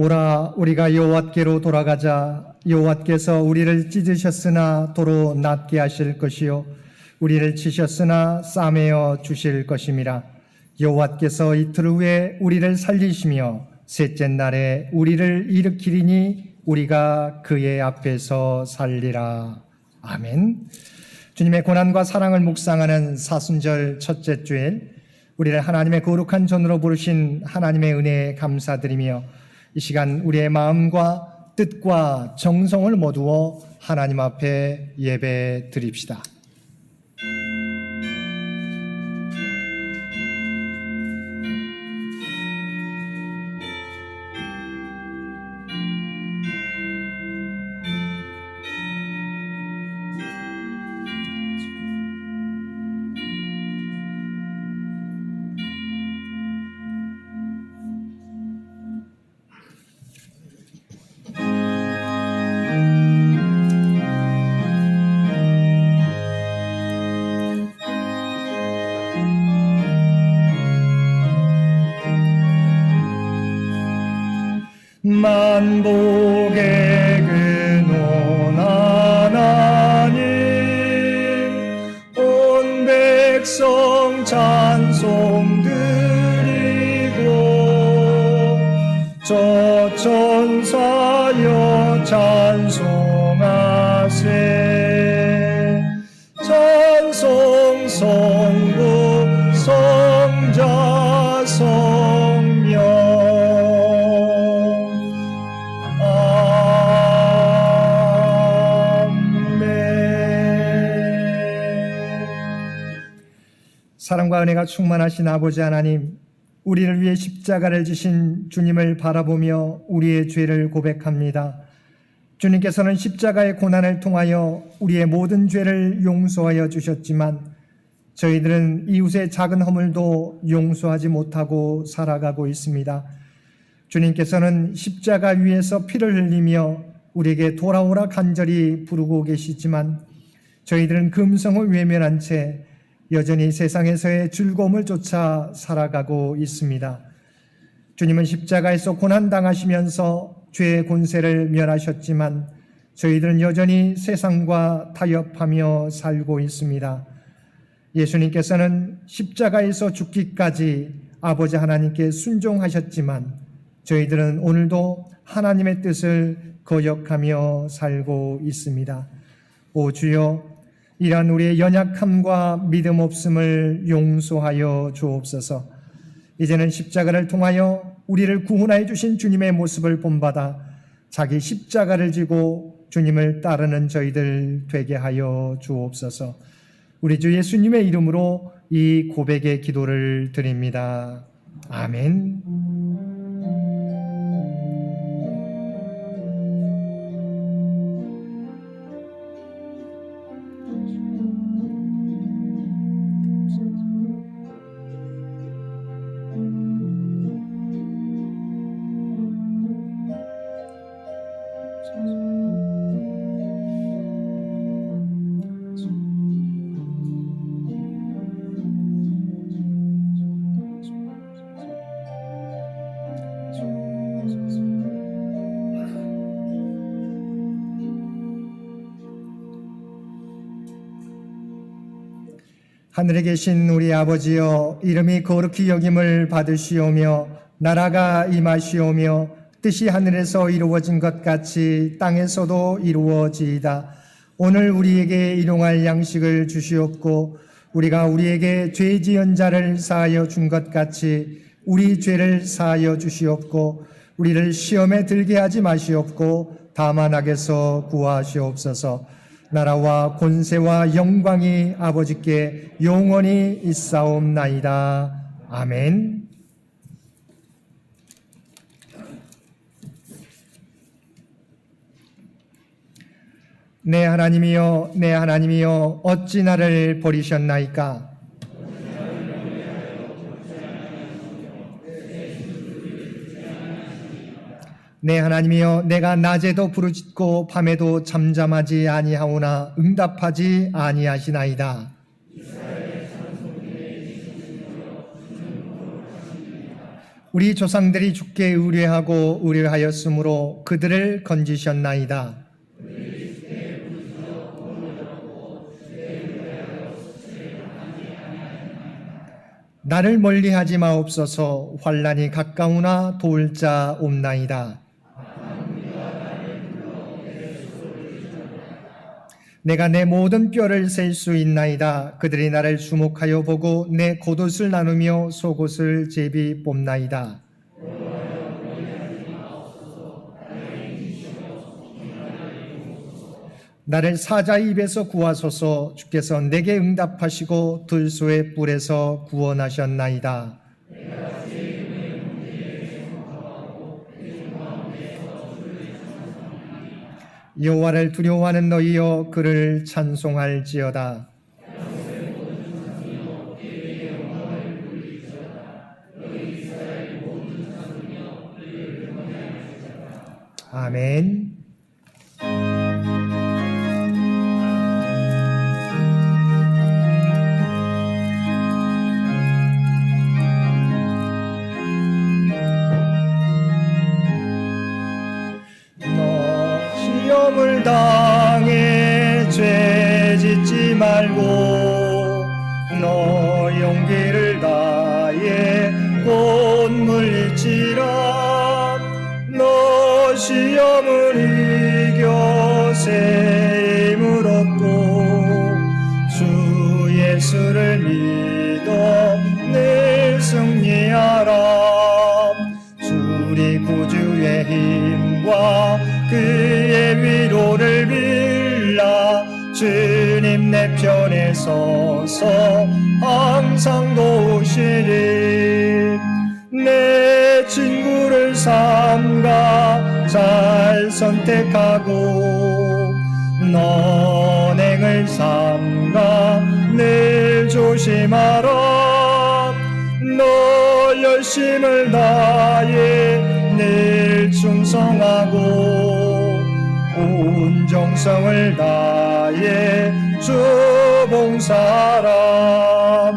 오라 우리가 여호와께로 돌아가자. 여호와께서 우리를 찢으셨으나 도로 낫게 하실 것이요 우리를 치셨으나 싸매어 주실 것임이라. 여호와께서 이틀 후에 우리를 살리시며 셋째 날에 우리를 일으키리니 우리가 그의 앞에서 살리라. 아멘. 주님의 고난과 사랑을 묵상하는 사순절 첫째 주일, 우리를 하나님의 거룩한 전으로 부르신 하나님의 은혜에 감사드리며 이 시간 우리의 마음과 뜻과 정성을 모두어 하나님 앞에 예배 드립시다. 만복의 근원 하나님, 온 백성 찬송 드리고 저 천사여 찬송하세. 찬송 성부 성자 성령. 사랑과 은혜가 충만하신 아버지 하나님, 우리를 위해 십자가를 지신 주님을 바라보며 우리의 죄를 고백합니다. 주님께서는 십자가의 고난을 통하여 우리의 모든 죄를 용서하여 주셨지만 저희들은 이웃의 작은 허물도 용서하지 못하고 살아가고 있습니다. 주님께서는 십자가 위에서 피를 흘리며 우리에게 돌아오라 간절히 부르고 계시지만 저희들은 금성을 외면한 채 여전히 세상에서의 즐거움을 쫓아 살아가고 있습니다. 주님은 십자가에서 고난당하시면서 죄의 권세를 멸하셨지만 저희들은 여전히 세상과 타협하며 살고 있습니다. 예수님께서는 십자가에서 죽기까지 아버지 하나님께 순종하셨지만 저희들은 오늘도 하나님의 뜻을 거역하며 살고 있습니다. 오 주여, 이러한 우리의 연약함과 믿음 없음을 용서하여 주옵소서. 이제는 십자가를 통하여 우리를 구원하여 주신 주님의 모습을 본받아 자기 십자가를 지고 주님을 따르는 저희들 되게 하여 주옵소서. 우리 주 예수님의 이름으로 이 고백의 기도를 드립니다. 아멘. 하늘에 계신 우리 아버지여, 이름이 거룩히 여김을 받으시오며 나라가 임하시오며 뜻이 하늘에서 이루어진 것 같이 땅에서도 이루어지이다. 오늘 우리에게 일용할 양식을 주시옵고 우리가 우리에게 죄 지은 자를 사하여 준 것 같이 우리 죄를 사하여 주시옵고 우리를 시험에 들게 하지 마시옵고 다만 악에서 구하시옵소서. 나라와 권세와 영광이 아버지께 영원히 있사옵나이다. 아멘. 내 하나님이여, 내 하나님이여, 어찌 나를 버리셨나이까? 내 하나님이여, 내가 낮에도 부르짖고 밤에도 잠잠하지 아니하오나 응답하지 우리 조상들이 주께 의뢰하고 의뢰하였으므로 그들을 건지셨나이다. 나를 멀리하지 마옵소서. 환난이 가까우나 도울 자 없나이다. 내가 내 모든 뼈를 셀 수 있나이다. 그들이 나를 주목하여 보고 내 겉옷을 나누며 속옷을 제비 뽑나이다. 나를 사자의 입에서 구하소서. 주께서 내게 응답하시고 들소의 뿔에서 구원하셨나이다. 여호와를 두려워하는 너희여 그를 찬송할지어다. 아멘. 시험을 당해 죄 짓지 말고 너 용기를 다해 곧 물리치라. 너 시험을 이겨 새 힘을 얻고 주 예수를 믿어 늘 승리하라. 주리 구주의 힘과 그의 위로를 빌라. 주님 내 편에 서서 항상 도우시리. 내 친구를 삼가 잘 선택하고 너행을 삼가 늘 조심하라. 너 열심을 다해 늘 충성하고 온 정성을 다해 주 봉사하라.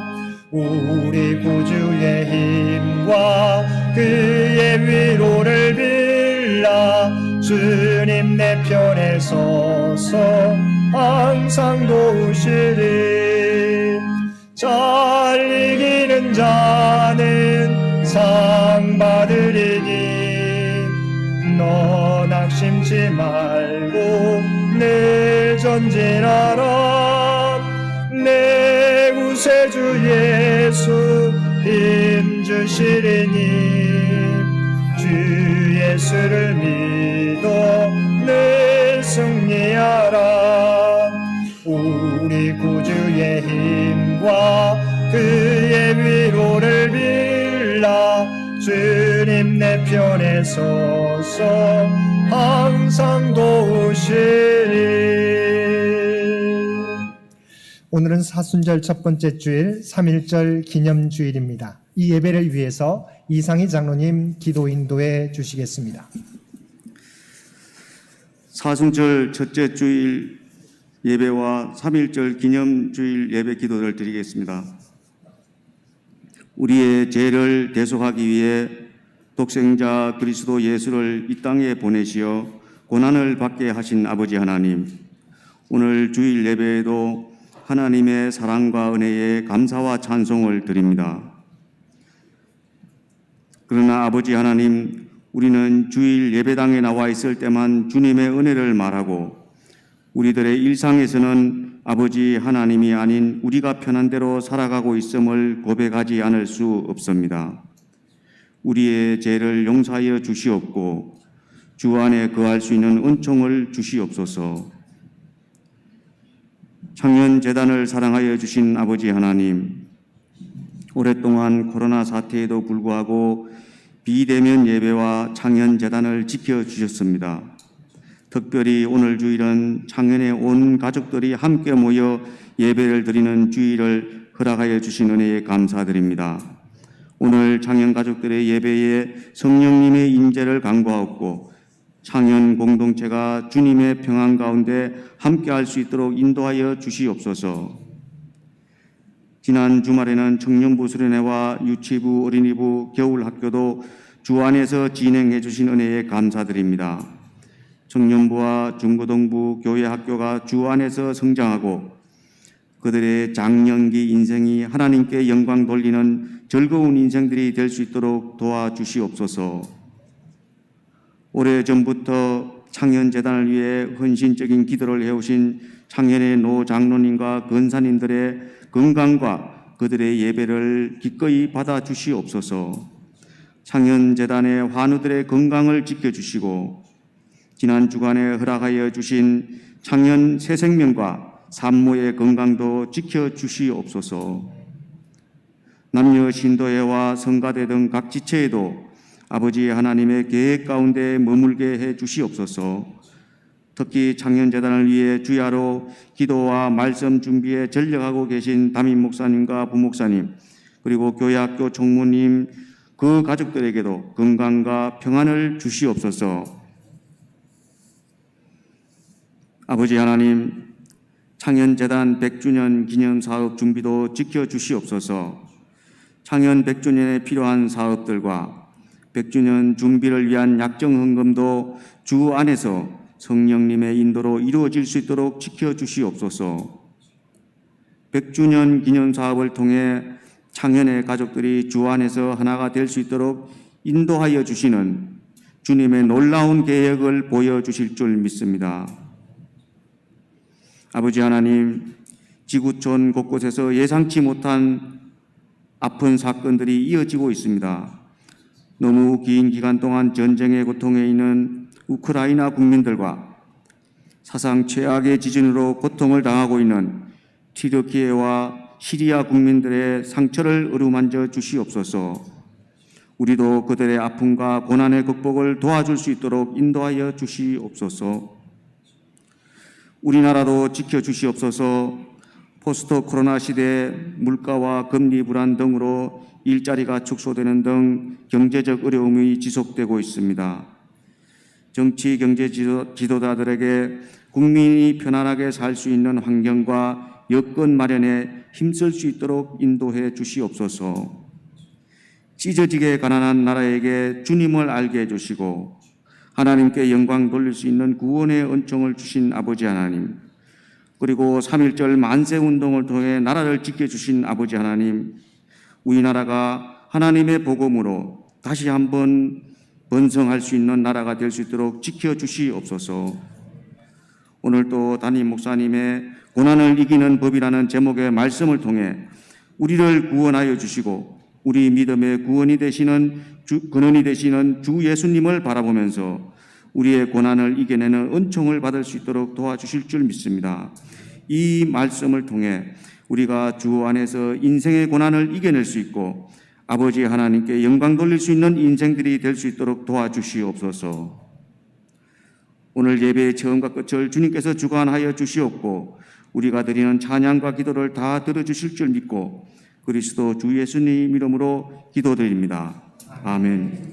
우리 구주의 힘과 그의 위로를 빌라. 주님 내 편에 서서 항상 도우시리. 잘 이기는 자는 상 받으리니 너 낙심치 말고 늘 전진하라. 내 구세주 예수 힘 주시리니 주 예수를 믿어 늘 승리하라. 우리 구주의 힘과 그의 위로를 빌라. 주님 내 편에 서서 항상 도우시리. 오늘은 사순절 첫 번째 주일 3.1절 기념주일입니다. 이 예배를 위해서 이상희 장로님 기도 인도해 주시겠습니다. 사순절 첫째 주일 예배와 3.1절 기념주일 예배 기도를 드리겠습니다. 우리의 죄를 대속하기 위해 독생자 그리스도 예수를 이 땅에 보내시어 고난을 받게 하신 아버지 하나님, 오늘 주일 예배에도 하나님의 사랑과 은혜에 감사와 찬송을 드립니다. 그러나 아버지 하나님, 우리는 주일 예배당에 나와 있을 때만 주님의 은혜를 말하고 우리들의 일상에서는 아버지 하나님이 아닌 우리가 편한 대로 살아가고 있음을 고백하지 않을 수 없습니다. 우리의 죄를 용서하여 주시옵고 주 안에 거할 수 있는 은총을 주시옵소서. 창현재단을 사랑하여 주신 아버지 하나님, 오랫동안 코로나 사태에도 불구하고 비대면 예배와 창현재단을 지켜주셨습니다. 특별히 오늘 주일은 창현의 온 가족들이 함께 모여 예배를 드리는 주일을 허락하여 주신 은혜에 감사드립니다. 오늘 창현 가족들의 예배에 성령님의 인재를 간구하옵고 창현 공동체가 주님의 평안 가운데 함께할 수 있도록 인도하여 주시옵소서. 지난 주말에는 청년부 수련회와 유치부, 어린이부, 겨울학교도 주 안에서 진행해 주신 은혜에 감사드립니다. 청년부와 중고등부, 교회학교가 주 안에서 성장하고 그들의 장년기 인생이 하나님께 영광 돌리는 즐거운 인생들이 될 수 있도록 도와주시옵소서. 오래전부터 창현재단을 위해 헌신적인 기도를 해오신 창현의 노 장로님과 권사님들의 건강과 그들의 예배를 기꺼이 받아주시옵소서. 창현재단의 환우들의 건강을 지켜주시고 지난 주간에 허락하여 주신 창현 새생명과 산모의 건강도 지켜주시옵소서. 남녀 신도회와 성가대 등 각 지체에도 아버지 하나님의 계획 가운데 머물게 해 주시옵소서. 특히 창현재단을 위해 주야로 기도와 말씀 준비에 전력하고 계신 담임 목사님과 부목사님 그리고 교회학교 총무님 그 가족들에게도 건강과 평안을 주시옵소서. 아버지 하나님, 창현재단 100주년 기념사업 준비도 지켜주시옵소서. 창현 100주년에 필요한 사업들과 100주년 준비를 위한 약정헌금도 주 안에서 성령님의 인도로 이루어질 수 있도록 지켜주시옵소서. 100주년 기념사업을 통해 창현의 가족들이 주 안에서 하나가 될 수 있도록 인도하여 주시는 주님의 놀라운 계획을 보여주실 줄 믿습니다. 아버지 하나님, 지구촌 곳곳에서 예상치 못한 아픈 사건들이 이어지고 있습니다. 너무 긴 기간 동안 전쟁의 고통에 있는 우크라이나 국민들과 사상 최악의 지진으로 고통을 당하고 있는 튀르키예와 시리아 국민들의 상처를 어루만져 주시옵소서. 우리도 그들의 아픔과 고난의 극복을 도와줄 수 있도록 인도하여 주시옵소서. 우리나라도 지켜주시옵소서. 포스트 코로나 시대 물가와 금리 불안 등으로 일자리가 축소되는 등 경제적 어려움이 지속되고 있습니다. 정치 경제 지도자들에게 국민이 편안하게 살 수 있는 환경과 여건 마련에 힘쓸 수 있도록 인도해 주시옵소서. 찢어지게 가난한 나라에게 주님을 알게 해주시고 하나님께 영광 돌릴 수 있는 구원의 은총을 주신 아버지 하나님, 그리고 3.1절 만세운동을 통해 나라를 지켜주신 아버지 하나님, 우리나라가 하나님의 복음으로 다시 한번 번성할 수 있는 나라가 될 수 있도록 지켜주시옵소서. 오늘도 담임 목사님의 고난을 이기는 법이라는 제목의 말씀을 통해 우리를 구원하여 주시고 우리 믿음의 구원이 되시는 근원이 되시는 주 예수님을 바라보면서 우리의 고난을 이겨내는 은총을 받을 수 있도록 도와주실 줄 믿습니다. 이 말씀을 통해 우리가 주 안에서 인생의 고난을 이겨낼 수 있고 아버지 하나님께 영광 돌릴 수 있는 인생들이 될 수 있도록 도와주시옵소서. 오늘 예배의 처음과 끝을 주님께서 주관하여 주시옵고 우리가 드리는 찬양과 기도를 다 들어주실 줄 믿고 그리스도 주 예수님 이름으로 기도드립니다. 아멘.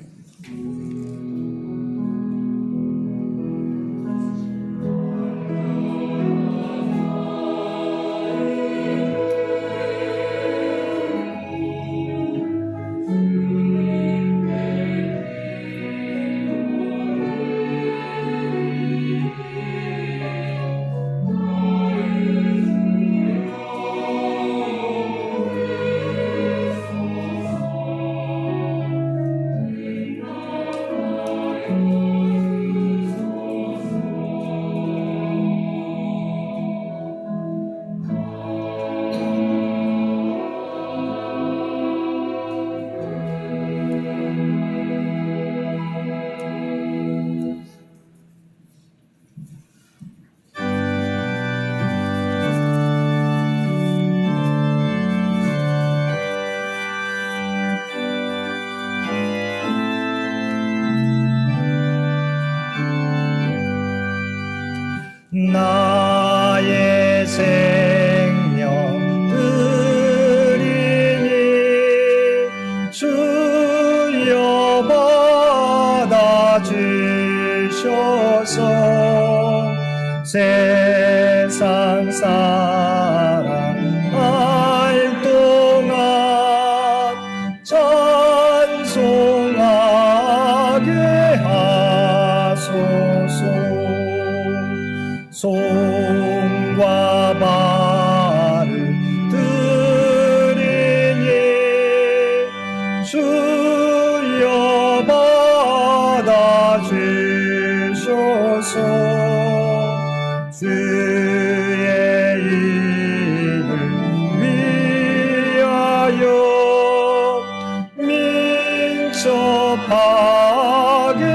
하게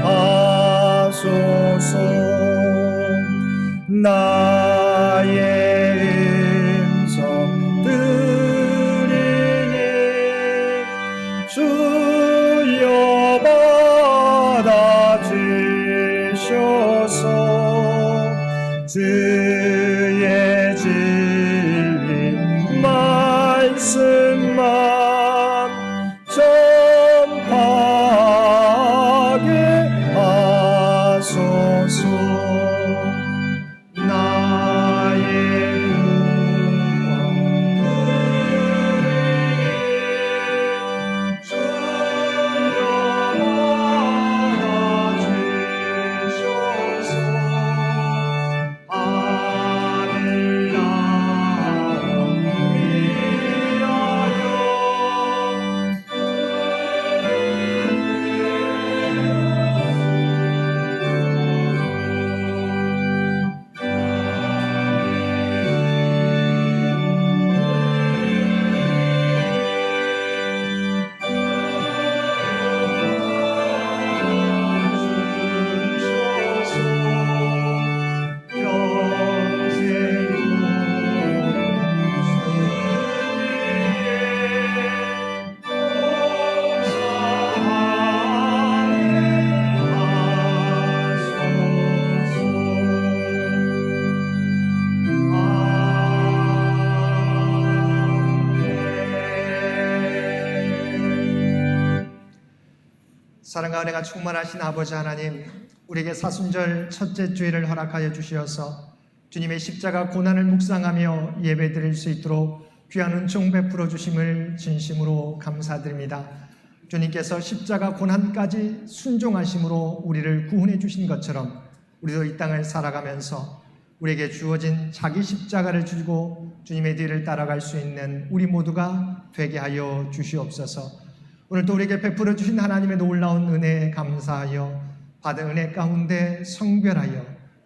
하소서. 나의 음성 들으니 주여 받아주셔서 주의 진리 말씀만 전파하게 하소서. 나의 구원 주여 받아주셔서 하늘 나라 위하여 사랑과 은혜가 충만하신 아버지 하나님, 우리에게 사순절 첫째 주일을 허락하여 주시어서 주님의 십자가 고난을 묵상하며 예배드릴 수 있도록 귀한 은총 베풀어 주심을 진심으로 감사드립니다. 주님께서 십자가 고난까지 순종하심으로 우리를 구원해 주신 것처럼 우리도 이 땅을 살아가면서 우리에게 주어진 자기 십자가를 지고 주님의 뒤를 따라갈 수 있는 우리 모두가 되게 하여 주시옵소서. 오늘도 우리에게 베풀어 주신 하나님의 놀라운 은혜에 감사하여 받은 은혜 가운데 성별하여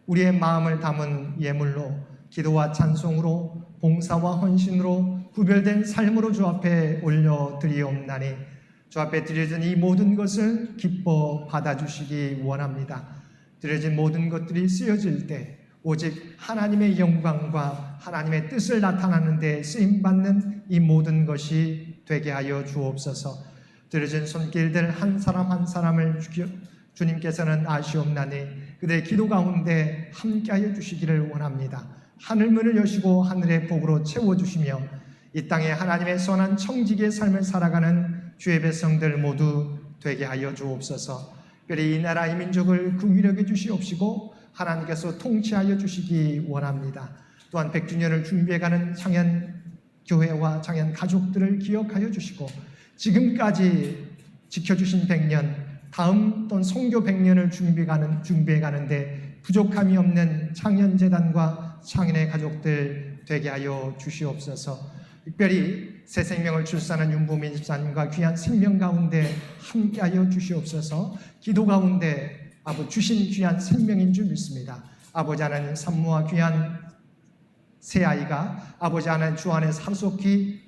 우리의 마음을 담은 예물로 기도와 찬송으로 봉사와 헌신으로 구별된 삶으로 주 앞에 올려드리옵나니 주 앞에 드려진 이 모든 것을 기뻐 받아주시기 원합니다. 드려진 모든 것들이 쓰여질 때 오직 하나님의 영광과 하나님의 뜻을 나타나는 데 쓰임받는 이 모든 것이 되게 하여 주옵소서. 드려진 손길들 한 사람 한 사람을 주님께서는 아시옵나니 그들의 기도 가운데 함께하여 주시기를 원합니다. 하늘문을 여시고 하늘의 복으로 채워주시며 이 땅에 하나님의 선한 청지기의 삶을 살아가는 주의 백성들 모두 되게 하여 주옵소서. 특별히 이 나라 이 민족을 긍휼하게 주시옵시고 하나님께서 통치하여 주시기 원합니다. 또한 100주년을 준비해가는 창현교회와 창현 가족들을 기억하여 주시고 지금까지 지켜주신 100년, 다음 또는 선교 100년을 준비해가는데 부족함이 없는 창현재단과 창현의 가족들 되게 하여 주시옵소서. 특별히 새 생명을 출산한 윤보민 집사님과 귀한 생명 가운데 함께하여 주시옵소서. 기도 가운데 아버지 주신 귀한 생명인 줄 믿습니다. 아버지 하나님 산모와 귀한 새 아이가 아버지 하나님 주 안에서 하루속히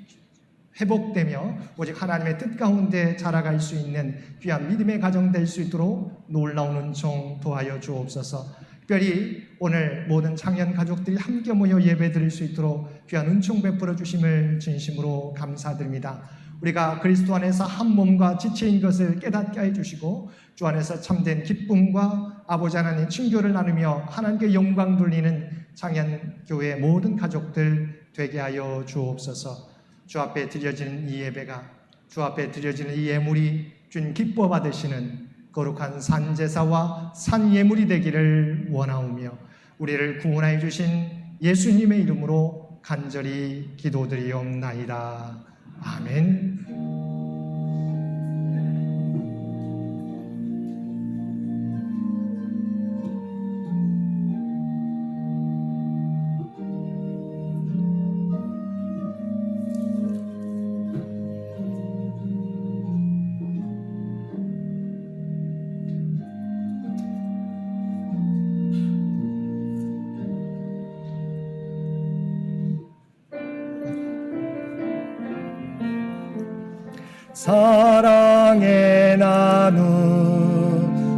회복되며 오직 하나님의 뜻 가운데 자라갈 수 있는 귀한 믿음의 가정 될 수 있도록 놀라운 은총 도하여 주옵소서. 특별히 오늘 모든 창현 가족들이 함께 모여 예배 드릴 수 있도록 귀한 은총 베풀어 주심을 진심으로 감사드립니다. 우리가 그리스도 안에서 한 몸과 지체인 것을 깨닫게 해주시고 주 안에서 참된 기쁨과 아버지 하나님 친교를 나누며 하나님께 영광 돌리는 창현교회 모든 가족들 되게 하여 주옵소서. 주 앞에 드려지는 이 예배가 주 앞에 드려지는 이 예물이 주님 기뻐 받으시는 거룩한 산제사와 산예물이 되기를 원하오며 우리를 구원하여 주신 예수님의 이름으로 간절히 기도드리옵나이다. 아멘. 사랑의 나눔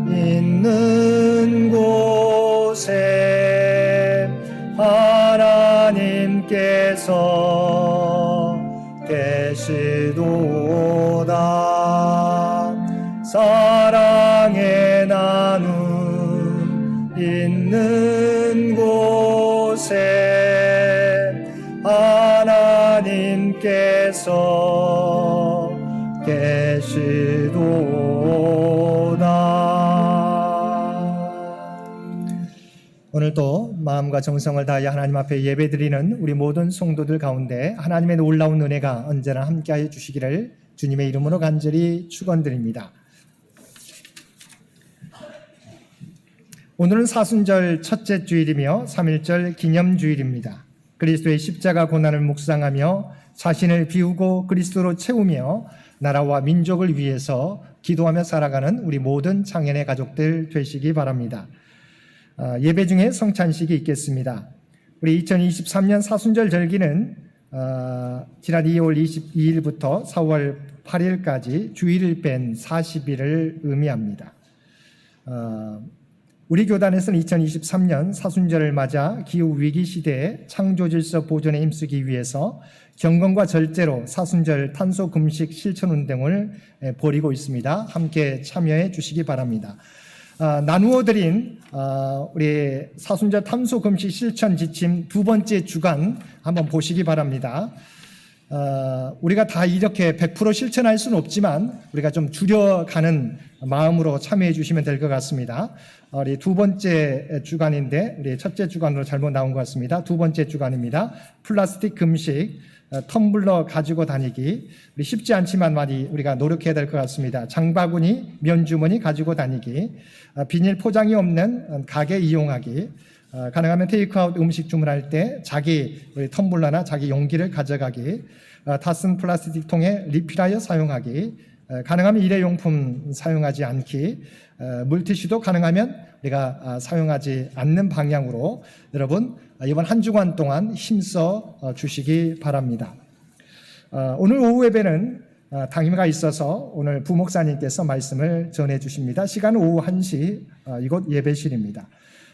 있는 곳에 하나님께서 계시도다. 사랑의 나눔 있는 곳에 하나님께서 계시도다. 오늘도 마음과 정성을 다하여 하나님 앞에 예배드리는 우리 모든 성도들 가운데 하나님의 놀라운 은혜가 언제나 함께하여 주시기를 주님의 이름으로 간절히 축원드립니다. 오늘은 사순절 첫째 주일이며 3.1절 기념주일입니다. 그리스도의 십자가 고난을 묵상하며 자신을 비우고 그리스도로 채우며 나라와 민족을 위해서 기도하며 살아가는 우리 모든 창현의 가족들 되시기 바랍니다. 예배 중에 성찬식이 있겠습니다. 우리 2023년 사순절 절기는 지난 2월 22일부터 4월 8일까지 주일을 뺀 40일을 의미합니다. 우리 교단에서는 2023년 사순절을 맞아 기후위기 시대에 창조질서 보존에 힘쓰기 위해서 경건과 절제로 사순절 탄소금식 실천운동을 벌이고 있습니다. 함께 참여해 주시기 바랍니다. 나누어 드린 우리 사순절 탄소금식 실천 지침 두 번째 주간 한번 보시기 바랍니다. 우리가 다 이렇게 100% 실천할 수는 없지만 우리가 좀 줄여가는 마음으로 참여해 주시면 될 것 같습니다. 우리 두 번째 주간인데 우리 첫째 주간으로 잘못 나온 것 같습니다. 두 번째 주간입니다. 플라스틱 금식, 텀블러 가지고 다니기. 우리 쉽지 않지만 많이 우리가 노력해야 될 것 같습니다. 장바구니, 면주머니 가지고 다니기. 비닐 포장이 없는 가게 이용하기. 가능하면 테이크아웃 음식 주문할 때 자기 텀블러나 자기 용기를 가져가기. 다 쓴 플라스틱 통에 리필하여 사용하기. 가능하면 일회용품 사용하지 않기. 물티슈도 가능하면 우리가 사용하지 않는 방향으로 여러분 이번 한 주간 동안 힘써 주시기 바랍니다. 오늘 오후 예배는 당임가 있어서 오늘 부목사님께서 말씀을 전해 주십니다. 시간은 오후 1시 이곳 예배실입니다.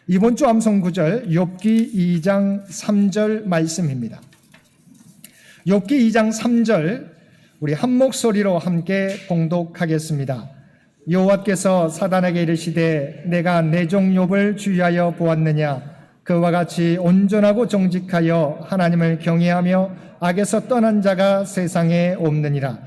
이번 주 암송 구절 욥기 2장 3절 말씀입니다. 욥기 2장 3절 우리 한 목소리로 함께 봉독하겠습니다. 여호와께서 사단에게 이르시되 내가 내 종 욥을 주의하여 보았느냐 그와 같이 온전하고 정직하여 하나님을 경외하며 악에서 떠난 자가 세상에 없느니라.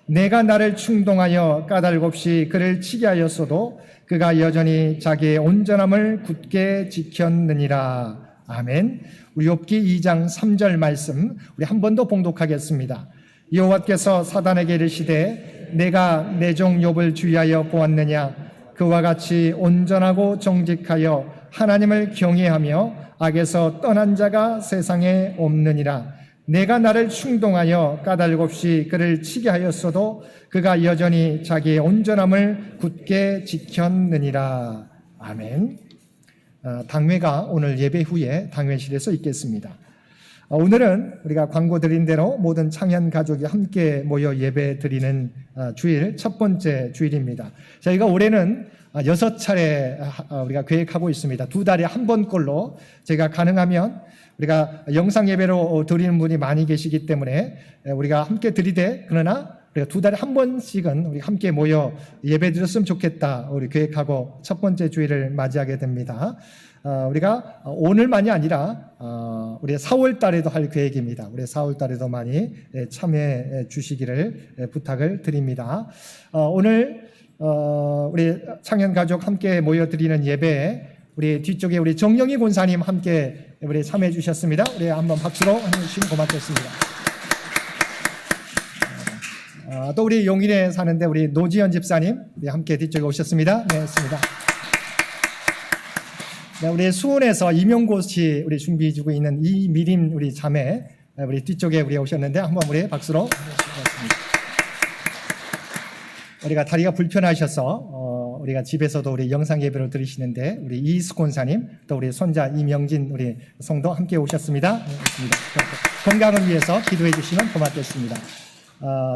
내가 나를 충동하여 까닭없이 그를 치게 하였어도 그가 여전히 자기의 온전함을 굳게 지켰느니라. 아멘. 우리 욥기 2장 3절 말씀 우리 한 번 더 봉독하겠습니다. 여호와께서 사단에게 이르시되 내가 내 종 욥을 주의하여 보았느냐 그와 같이 온전하고 정직하여 하나님을 경외하며 악에서 떠난 자가 세상에 없느니라. 내가 나를 충동하여 까닭없이 그를 치게 하였어도 그가 여전히 자기의 온전함을 굳게 지켰느니라. 아멘. 당회가 오늘 예배 후에 당회실에서 있겠습니다. 오늘은 우리가 광고 드린 대로 모든 창현 가족이 함께 모여 예배 드리는 주일, 첫 번째 주일입니다. 저희가 올해는 6차례 우리가 계획하고 있습니다. 2달에 한 번꼴로 제가 가능하면 우리가 영상 예배로 드리는 분이 많이 계시기 때문에 우리가 함께 드리되 그러나 우리가 2달에 한 번씩은 우리 함께 모여 예배 드렸으면 좋겠다 우리 계획하고 첫 번째 주일을 맞이하게 됩니다. 우리가 오늘만이 아니라 우리 4월 달에도 할 계획입니다. 우리 4월 달에도 많이 참여해 주시기를 부탁을 드립니다. 오늘 우리 창현 가족 함께 모여드리는 예배에 우리 뒤쪽에 우리 정영희 권사님 함께 우리 참여해 주셨습니다. 우리 한번 박수로 해주시면 고맙겠습니다. 또 우리 용인에 사는데 우리 노지연 집사님 우리 함께 뒤쪽에 오셨습니다. 네, 있습니다. 네, 우리 수원에서 임용고시 우리 준비해주고 있는 이미림 우리 자매 우리 뒤쪽에 우리 오셨는데 한번 우리 박수로 해주시겠습니다. 우리가 다리가 불편하셔서 우리가 집에서도 우리 영상 예배로 들으시는데 우리 이수 권사님 또 우리 손자 이명진 우리 성도 함께 오셨습니다. 네, 건강을 위해서 기도해 주시면 고맙겠습니다.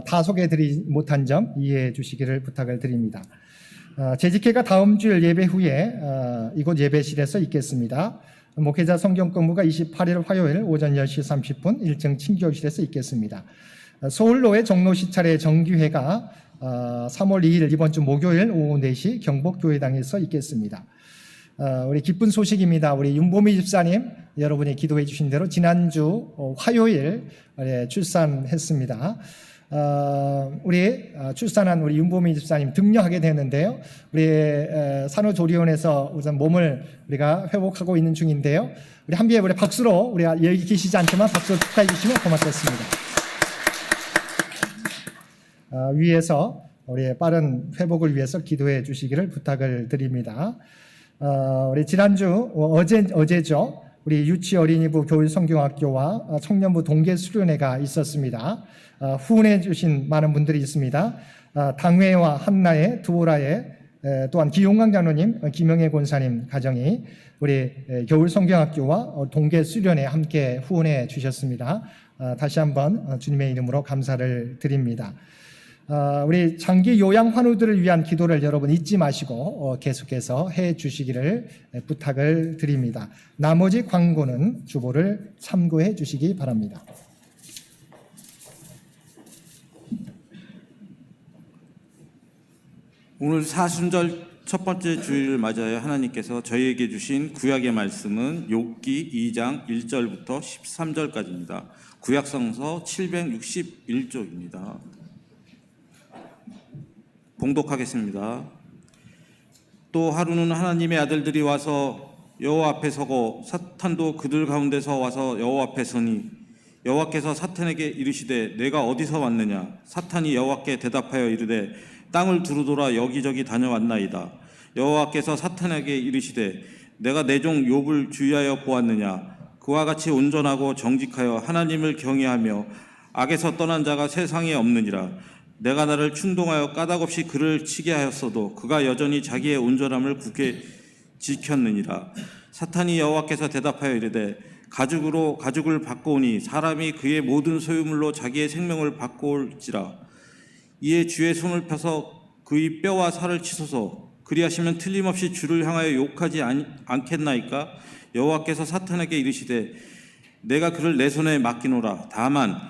다 소개해드리지 못한 점 이해해 주시기를 부탁을 드립니다. 재직회가 다음 주일 예배 후에 이곳 예배실에서 있겠습니다. 목회자 성경 공부가 28일 화요일 오전 10시 30분 1층 친교실에서 있겠습니다. 서울로의 종로시찰의 정기회가 3월 2일 이번 주 목요일 오후 4시 경복교회당에서 있겠습니다. 우리 기쁜 소식입니다. 우리 윤보미 집사님 여러분이 기도해 주신 대로 지난주 화요일 출산했습니다. 우리 출산한 우리 윤보미 집사님 등려하게 되는데요. 우리 산후조리원에서 우선 몸을 우리가 회복하고 있는 중인데요. 우리 한비에 우리 박수로 우리가 여기 계시지 않지만 박수로 축하해 주시면 고맙겠습니다. 위에서 우리 빠른 회복을 위해서 기도해 주시기를 부탁을 드립니다. 우리 지난주 어제죠. 우리 유치 어린이부 교일 성경학교와 청년부 동계 수련회가 있었습니다. 후원해 주신 많은 분들이 있습니다. 당회와 한나의 두오라의 또한 기용광 장로님, 김영애 권사님 가정이 우리 겨울 성경학교와 동계 수련회 함께 후원해 주셨습니다. 다시 한번 주님의 이름으로 감사를 드립니다. 우리 장기 요양 환우들을 위한 기도를 여러분 잊지 마시고 계속해서 해 주시기를 부탁을 드립니다. 나머지 광고는 주보를 참고해 주시기 바랍니다. 오늘 사순절 첫 번째 주일을 맞아요. 하나님께서 저희에게 주신 구약의 말씀은 욥기 2장 1절부터 13절까지입니다. 구약성서 761쪽입니다. 봉독하겠습니다. 또 하루는 하나님의 아들들이 와서 여호와 앞에 서고 사탄도 그들 가운데서 와서 여호와 앞에 서니 여호와께서 사탄에게 이르시되 내가 어디서 왔느냐? 사탄이 여호와께 대답하여 이르되 땅을 두루돌아 여기저기 다녀왔나이다. 여호와께서 사탄에게 이르시되 내가 내 종 욥을 주의하여 보았느냐? 그와 같이 온전하고 정직하여 하나님을 경외하며 악에서 떠난 자가 세상에 없느니라. 내가 나를 충동하여 까닭없이 그를 치게 하였어도 그가 여전히 자기의 온전함을 굳게 지켰느니라. 사탄이 여호와께서 대답하여 이르되 가죽으로 가죽을 바꾸오니 사람이 그의 모든 소유물로 자기의 생명을 바꾸올지라. 이에 주의 손을 펴서 그의 뼈와 살을 치소서. 그리하시면 틀림없이 주를 향하여 욕하지 않겠나이까? 여호와께서 사탄에게 이르시되 내가 그를 내 손에 맡기노라. 다만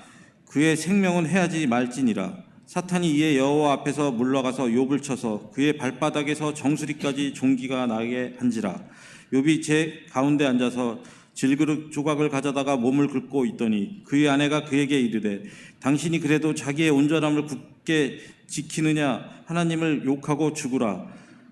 그의 생명은 해하지 말지니라. 사탄이 이에 여호와 앞에서 물러가서 욥을 쳐서 그의 발바닥에서 정수리까지 종기가 나게 한지라. 욥이 제 가운데 앉아서 질그릇 조각을 가져다가 몸을 긁고 있더니 그의 아내가 그에게 이르되 당신이 그래도 자기의 온전함을 굳게 지키느냐? 하나님을 욕하고 죽으라.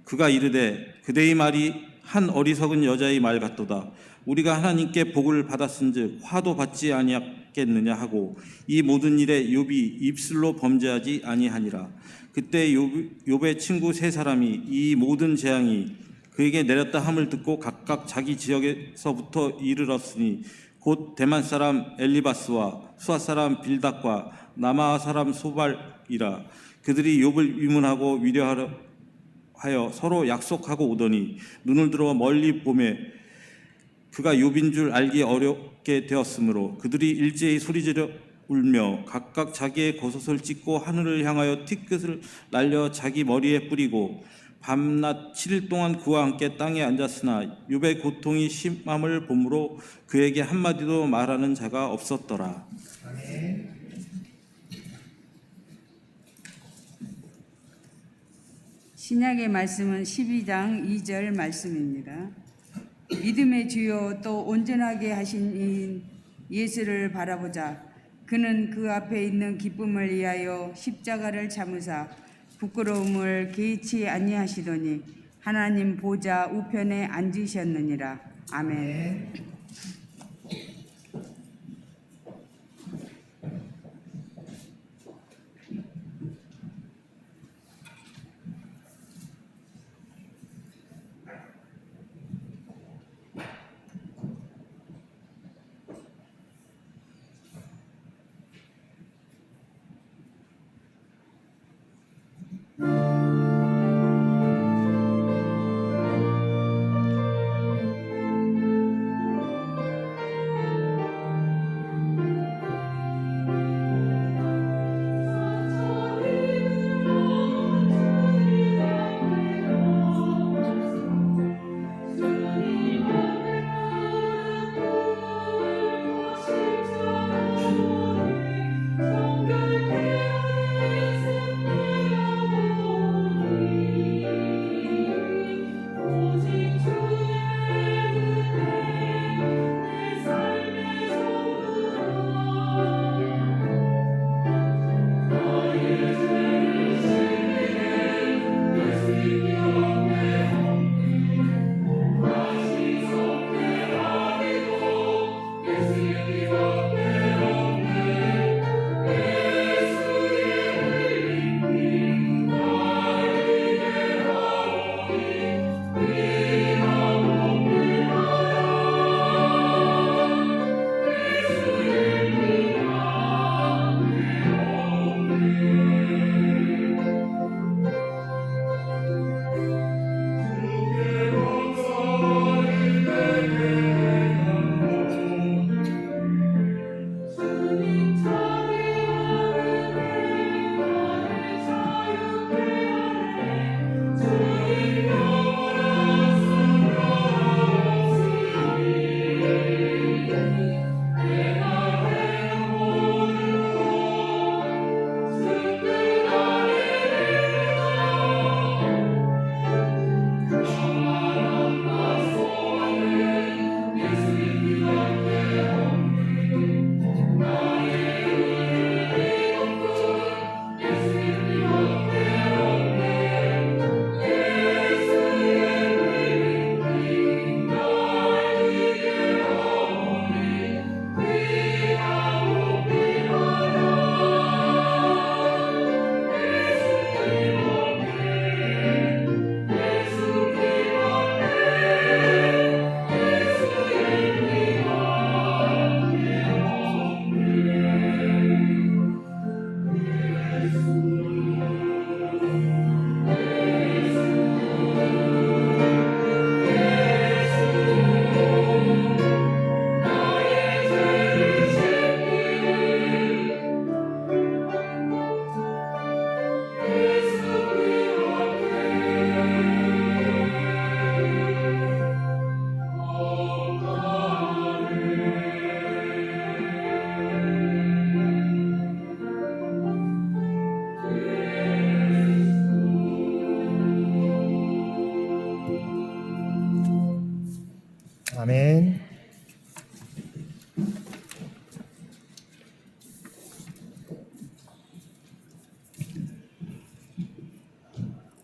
그가 이르되 그대의 말이 한 어리석은 여자의 말 같도다. 우리가 하나님께 복을 받았은즉 화도 받지 아니하겠느냐 하고 이 모든 일에 욥이 입술로 범죄하지 아니하니라. 그때 욥의 친구 세 사람이 이 모든 재앙이 그에게 내렸다 함을 듣고 각각 자기 지역에서부터 이르렀으니 곧 대만 사람 엘리바스와 수아 사람 빌닷과 나마아 사람 소발이라. 그들이 욥을 위문하고 위로하려 하여 서로 약속하고 오더니 눈을 들어 멀리 보매 그가 욥인 줄 알기 어렵게 되었으므로 그들이 일제히 소리지르 울며 각각 자기의 겉옷을 찢고 하늘을 향하여 티끝을 날려 자기 머리에 뿌리고 밤낮 7일 동안 그와 함께 땅에 앉았으나 욥의 고통이 심함을 보므로 그에게 한마디도 말하는 자가 없었더라. 아멘. 신약의 말씀은 12장 2절 말씀입니다. 믿음의 주요 또 온전하게 하신 예수를 바라보자. 그는 그 앞에 있는 기쁨을 위하여 십자가를 참으사 부끄러움을 개의치 아니하시더니 하나님 보좌 우편에 앉으셨느니라. 아멘.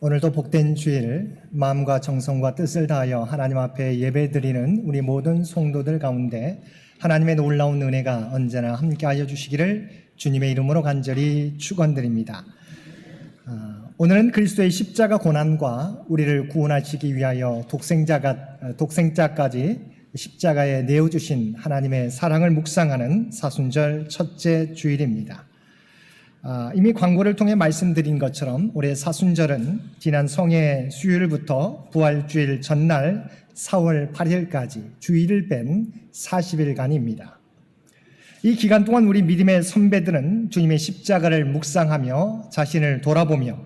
오늘도 복된 주일 마음과 정성과 뜻을 다하여 하나님 앞에 예배드리는 우리 모든 성도들 가운데 하나님의 놀라운 은혜가 언제나 함께하여 주시기를 주님의 이름으로 간절히 축원드립니다. 오늘은 그리스도의 십자가 고난과 우리를 구원하시기 위하여 독생자까지 십자가에 내어주신 하나님의 사랑을 묵상하는 사순절 첫째 주일입니다. 이미 광고를 통해 말씀드린 것처럼 올해 사순절은 지난 성의 수요일부터 부활주일 전날 4월 8일까지 주일을 뺀 40일간입니다. 이 기간 동안 우리 믿음의 선배들은 주님의 십자가를 묵상하며 자신을 돌아보며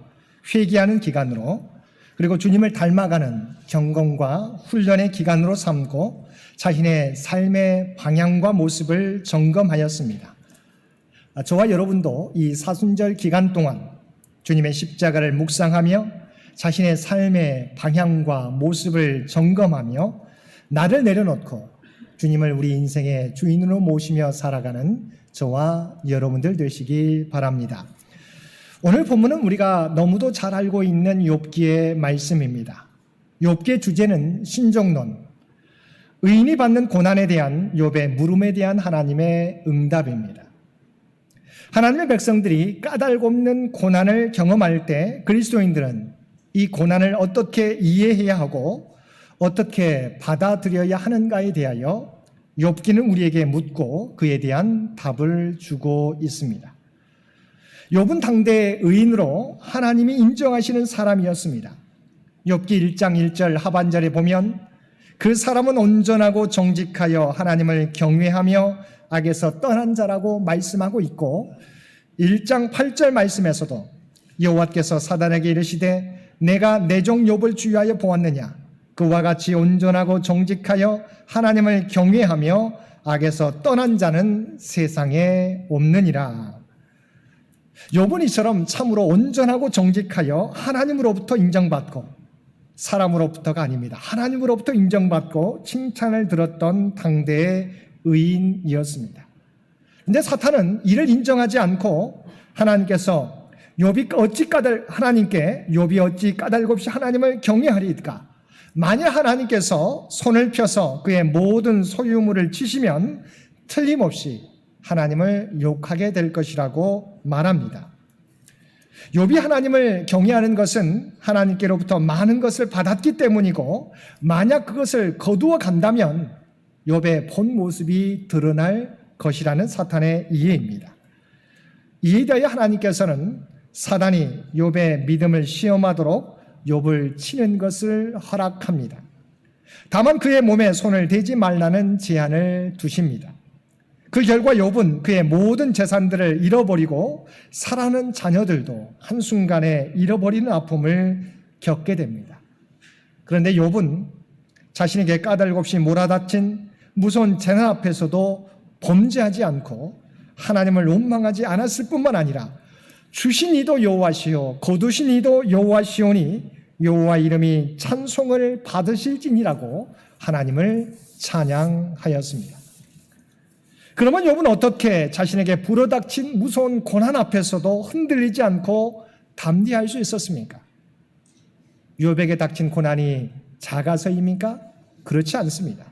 회개하는 기간으로, 그리고 주님을 닮아가는 경건과 훈련의 기간으로 삼고 자신의 삶의 방향과 모습을 점검하였습니다. 저와 여러분도 이 사순절 기간 동안 주님의 십자가를 묵상하며 자신의 삶의 방향과 모습을 점검하며 나를 내려놓고 주님을 우리 인생의 주인으로 모시며 살아가는 저와 여러분들 되시기 바랍니다. 오늘 본문은 우리가 너무도 잘 알고 있는 욥기의 말씀입니다. 욥기의 주제는 신정론, 의인이 받는 고난에 대한 욥의 물음에 대한 하나님의 응답입니다. 하나님의 백성들이 까닭없는 고난을 경험할 때 그리스도인들은 이 고난을 어떻게 이해해야 하고 어떻게 받아들여야 하는가에 대하여 욥기는 우리에게 묻고 그에 대한 답을 주고 있습니다. 욥은 당대의 의인으로 하나님이 인정하시는 사람이었습니다. 욥기 1장 1절 하반절에 보면 그 사람은 온전하고 정직하여 하나님을 경외하며 악에서 떠난 자라고 말씀하고 있고, 1장 8절 말씀에서도 여호와께서 사단에게 이르시되 내가 내 종 욥을 주의하여 보았느냐, 그와 같이 온전하고 정직하여 하나님을 경외하며 악에서 떠난 자는 세상에 없느니라. 욥은 이처럼 참으로 온전하고 정직하여 하나님으로부터 인정받고, 사람으로부터가 아닙니다, 하나님으로부터 인정받고 칭찬을 들었던 당대의 의인이었습니다. 그런데 사탄은 이를 인정하지 않고 하나님께서 하나님께 욥이 어찌 까닭 없이 하나님을 경외하리까? 만약 하나님께서 손을 펴서 그의 모든 소유물을 치시면 틀림없이 하나님을 욕하게 될 것이라고 말합니다. 욥이 하나님을 경외하는 것은 하나님께로부터 많은 것을 받았기 때문이고, 만약 그것을 거두어 간다면 욥의 본 모습이 드러날 것이라는 사탄의 이해입니다. 이에 대하여 하나님께서는 사단이 욥의 믿음을 시험하도록 욥을 치는 것을 허락합니다. 다만 그의 몸에 손을 대지 말라는 제한을 두십니다. 그 결과 욥은 그의 모든 재산들을 잃어버리고 사랑하는 자녀들도 한순간에 잃어버리는 아픔을 겪게 됩니다. 그런데 욥은 자신에게 까닭 없이 몰아닥친 무서운 재난 앞에서도 범죄하지 않고 하나님을 원망하지 않았을 뿐만 아니라 주신 이도 여호와시요 거두신 이도 여호와시오니 여호와 이름이 찬송을 받으실지니라고 하나님을 찬양하였습니다. 그러면 욥은 어떻게 자신에게 불어닥친 무서운 고난 앞에서도 흔들리지 않고 담대할 수 있었습니까? 욥에게 닥친 고난이 작아서입니까? 그렇지 않습니다.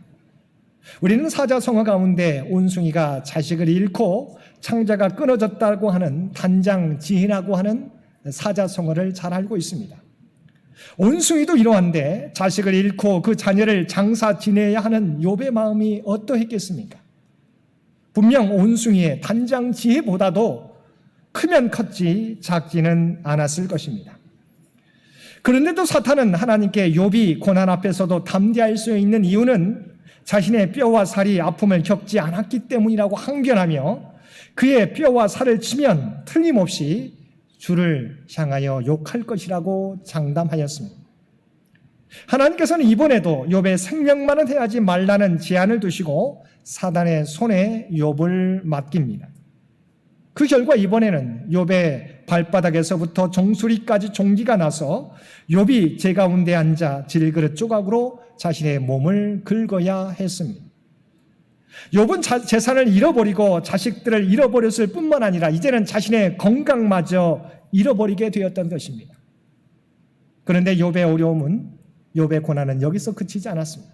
우리는 사자성어 가운데 온숭이가 자식을 잃고 창자가 끊어졌다고 하는 단장지희라고 하는 사자성어를 잘 알고 있습니다. 온숭이도 이러한데 자식을 잃고 그 자녀를 장사 지내야 하는 욥의 마음이 어떠했겠습니까? 분명 온숭이의 단장지혜보다도 크면 컸지 작지는 않았을 것입니다. 그런데도 사탄은 하나님께 욥이 고난 앞에서도 담대할 수 있는 이유는 자신의 뼈와 살이 아픔을 겪지 않았기 때문이라고 항변하며 그의 뼈와 살을 치면 틀림없이 주를 향하여 욕할 것이라고 장담하였습니다. 하나님께서는 이번에도 욥의 생명만은 해하지 말라는 제한을 두시고 사단의 손에 욥을 맡깁니다. 그 결과 이번에는 욥의 발바닥에서부터 정수리까지 종기가 나서 욥이 제 가운데 앉아 질그릇 조각으로 자신의 몸을 긁어야 했습니다. 욥은 재산을 잃어버리고 자식들을 잃어버렸을 뿐만 아니라 이제는 자신의 건강마저 잃어버리게 되었던 것입니다. 그런데 욥의 어려움은, 욥의 고난은 여기서 그치지 않았습니다.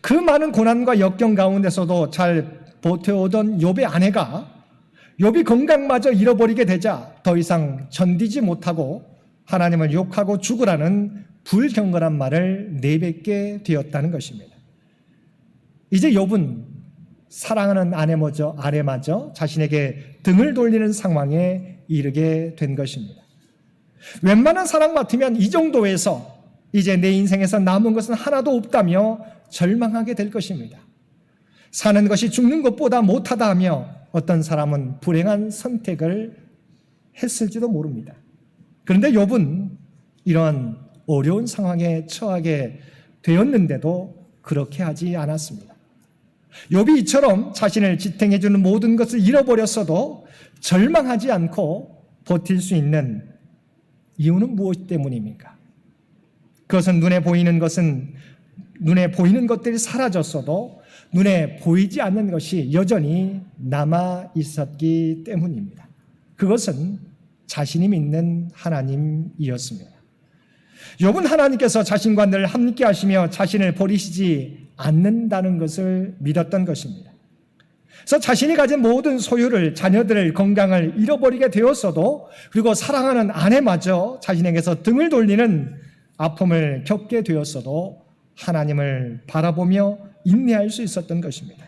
그 많은 고난과 역경 가운데서도 잘 버텨오던 욥의 아내가 욥이 건강마저 잃어버리게 되자 더 이상 견디지 못하고 하나님을 욕하고 죽으라는 불경건한 말을 내뱉게 되었다는 것입니다. 이제 욥은 사랑하는 아내마저 자신에게 등을 돌리는 상황에 이르게 된 것입니다. 웬만한 사랑 같으면 이 정도에서 이제 내 인생에서 남은 것은 하나도 없다며 절망하게 될 것입니다. 사는 것이 죽는 것보다 못하다 하며 어떤 사람은 불행한 선택을 했을지도 모릅니다. 그런데 욥은 이런 어려운 상황에 처하게 되었는데도 그렇게 하지 않았습니다. 욥이 이처럼 자신을 지탱해 주는 모든 것을 잃어버렸어도 절망하지 않고 버틸 수 있는 이유는 무엇 때문입니까? 그것은 눈에 보이는 것들이 사라졌어도 눈에 보이지 않는 것이 여전히 남아 있었기 때문입니다. 그것은 자신이 믿는 하나님이었습니다. 욥은 하나님께서 자신과 늘 함께 하시며 자신을 버리시지 않는다는 것을 믿었던 것입니다. 그래서 자신이 가진 모든 소유를, 자녀들을, 건강을 잃어버리게 되었어도, 그리고 사랑하는 아내마저 자신에게서 등을 돌리는 아픔을 겪게 되었어도 하나님을 바라보며 인내할 수 있었던 것입니다.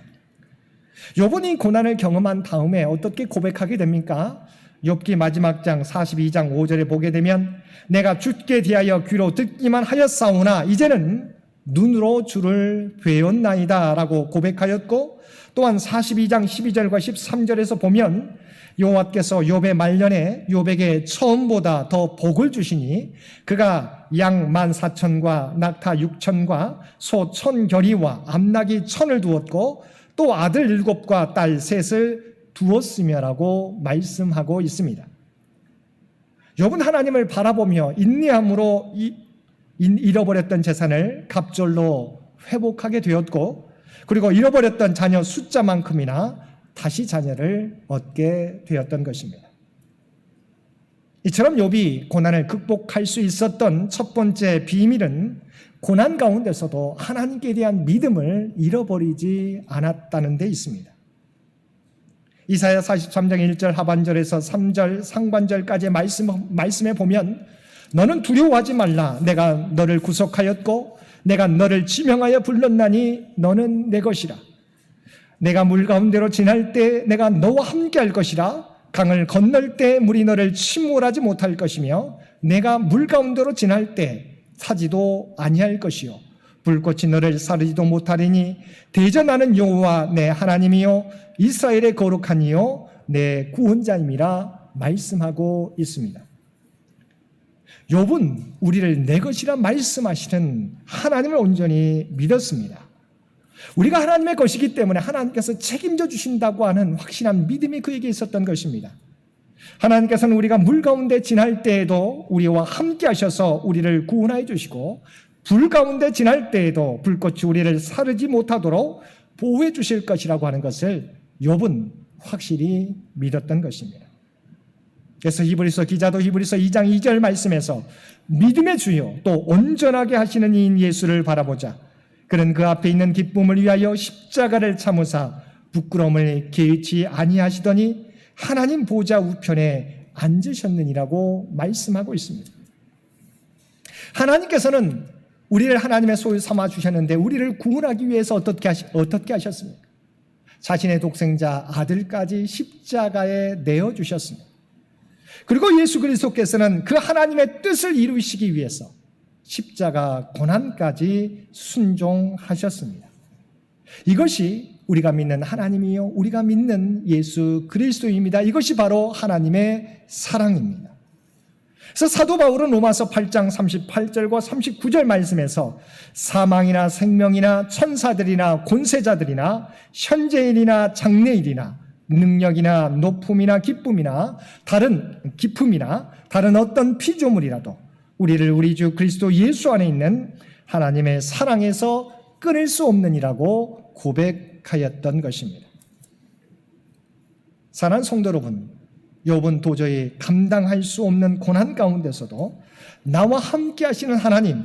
욥은 이 고난을 경험한 다음에 어떻게 고백하게 됩니까? 욥기 마지막 장 42장 5절에 보게 되면 내가 주께 대하여 귀로 듣기만 하였사오나 이제는 눈으로 주를 배웠나이다 라고 고백하였고, 또한 42장 12절과 13절에서 보면 여호와께서 욥의 말년에 욥에게 처음보다 더 복을 주시니 그가 양 14,000과 낙타 6,000과 소 1,000결이와 암낙이 1,000을 두었고 또 아들 7과 딸 3을 두었으며라고 말씀하고 있습니다. 욥은 하나님을 바라보며 인내함으로 잃어버렸던 재산을 갑절로 회복하게 되었고, 그리고 잃어버렸던 자녀 숫자만큼이나 다시 자녀를 얻게 되었던 것입니다. 이처럼 욥이 고난을 극복할 수 있었던 첫 번째 비밀은 고난 가운데서도 하나님께 대한 믿음을 잃어버리지 않았다는 데 있습니다. 이사야 43장 1절 하반절에서 3절 상반절까지의 말씀에 보면 너는 두려워하지 말라. 내가 너를 구속하였고 내가 너를 지명하여 불렀나니 너는 내 것이라. 내가 물 가운데로 지날 때 내가 너와 함께 할 것이라. 강을 건널 때 물이 너를 침몰하지 못할 것이며 내가 물 가운데로 지날 때 타지도 아니할 것이요 불꽃이 너를 사르지도 못하리니 대전하는 여호와 내 하나님이요 이스라엘의 거룩한 이요 내 구원자임이라 말씀하고 있습니다. 욥은 우리를 내 것이라 말씀하시는 하나님을 온전히 믿었습니다. 우리가 하나님의 것이기 때문에 하나님께서 책임져 주신다고 하는 확실한 믿음이 그에게 있었던 것입니다. 하나님께서는 우리가 물 가운데 지날 때에도 우리와 함께 하셔서 우리를 구원하여 주시고 불 가운데 지날 때에도 불꽃이 우리를 사르지 못하도록 보호해 주실 것이라고 하는 것을 욥은 확실히 믿었던 것입니다. 그래서 히브리서 기자도 히브리서 2장 2절 말씀에서 믿음의 주요 또 온전하게 하시는 이인 예수를 바라보자. 그는 그 앞에 있는 기쁨을 위하여 십자가를 참으사 부끄러움을 개의치 아니하시더니 하나님 보좌 우편에 앉으셨느니라고 말씀하고 있습니다. 하나님께서는 우리를 하나님의 소유 삼아 주셨는데 우리를 구원하기 위해서 어떻게 하셨습니까? 자신의 독생자 아들까지 십자가에 내어주셨습니다. 그리고 예수 그리스도께서는 그 하나님의 뜻을 이루시기 위해서 십자가 고난까지 순종하셨습니다. 이것이 우리가 믿는 하나님이요 우리가 믿는 예수 그리스도입니다. 이것이 바로 하나님의 사랑입니다. 그래서 사도 바울은 로마서 8장 38절과 39절 말씀에서 사망이나 생명이나 천사들이나 권세자들이나 현재일이나 장래일이나 능력이나 높음이나 기쁨이나 다른 어떤 피조물이라도 우리를 우리 주 그리스도 예수 안에 있는 하나님의 사랑에서 끊을 수 없느니라고 고백하였던 것입니다. 사랑하는 성도 여러분, 욥은 도저히 감당할 수 없는 고난 가운데서도 나와 함께 하시는 하나님,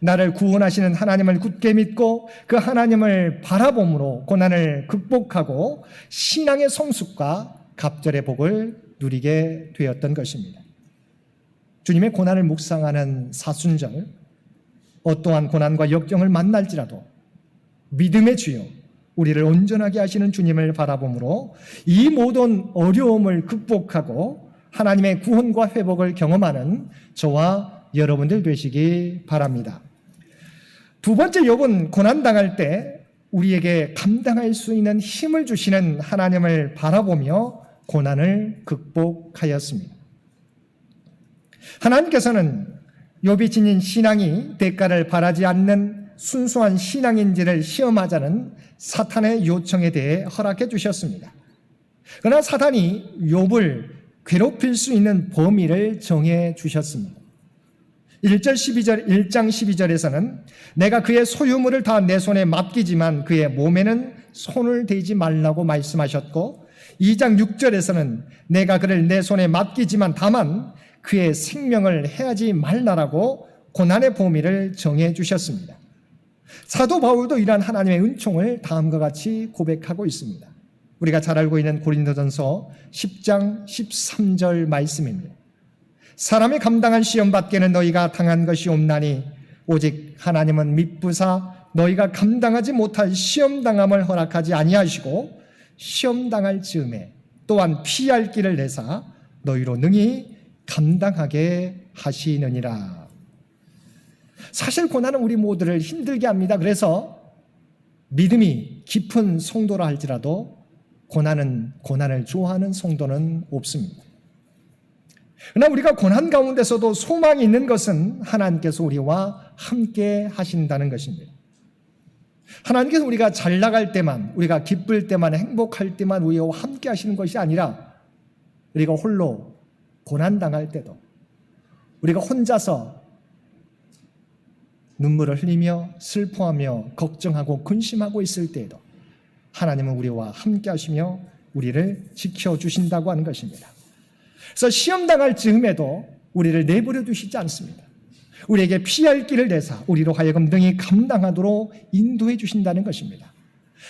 나를 구원하시는 하나님을 굳게 믿고 그 하나님을 바라봄으로 고난을 극복하고 신앙의 성숙과 갑절의 복을 누리게 되었던 것입니다. 주님의 고난을 묵상하는 사순절, 어떠한 고난과 역경을 만날지라도 믿음의 주여, 우리를 온전하게 하시는 주님을 바라봄으로 이 모든 어려움을 극복하고 하나님의 구원과 회복을 경험하는 저와 여러분들 되시기 바랍니다. 두 번째, 욥은 고난당할 때 우리에게 감당할 수 있는 힘을 주시는 하나님을 바라보며 고난을 극복하였습니다. 하나님께서는 욥이 지닌 신앙이 대가를 바라지 않는 순수한 신앙인지를 시험하자는 사탄의 요청에 대해 허락해 주셨습니다. 그러나 사탄이 욥을 괴롭힐 수 있는 범위를 정해 주셨습니다. 1장 12절에서는 내가 그의 소유물을 다 내 손에 맡기지만 그의 몸에는 손을 대지 말라고 말씀하셨고, 2장 6절에서는 내가 그를 내 손에 맡기지만 다만 그의 생명을 해하지 말라라고 고난의 범위를 정해 주셨습니다. 사도 바울도 이러한 하나님의 은총을 다음과 같이 고백하고 있습니다. 우리가 잘 알고 있는 고린도전서 10장 13절 말씀입니다. 사람이 감당한 시험 밖에는 너희가 당한 것이 없나니 오직 하나님은 미쁘사 너희가 감당하지 못할 시험당함을 허락하지 아니하시고 시험당할 즈음에 또한 피할 길을 내사 너희로 능히 감당하게 하시느니라. 사실 고난은 우리 모두를 힘들게 합니다. 그래서 믿음이 깊은 성도라 할지라도 고난을 좋아하는 성도는 없습니다. 그러나 우리가 고난 가운데서도 소망이 있는 것은 하나님께서 우리와 함께 하신다는 것입니다. 하나님께서 우리가 잘 나갈 때만, 우리가 기쁠 때만, 행복할 때만 우리와 함께 하시는 것이 아니라 우리가 홀로 고난당할 때도, 우리가 혼자서 눈물을 흘리며 슬퍼하며 걱정하고 근심하고 있을 때에도 하나님은 우리와 함께 하시며 우리를 지켜주신다고 하는 것입니다. 그래서 시험당할 즈음에도 우리를 내버려 두시지 않습니다. 우리에게 피할 길을 내사 우리로 하여금 능히 감당하도록 인도해 주신다는 것입니다.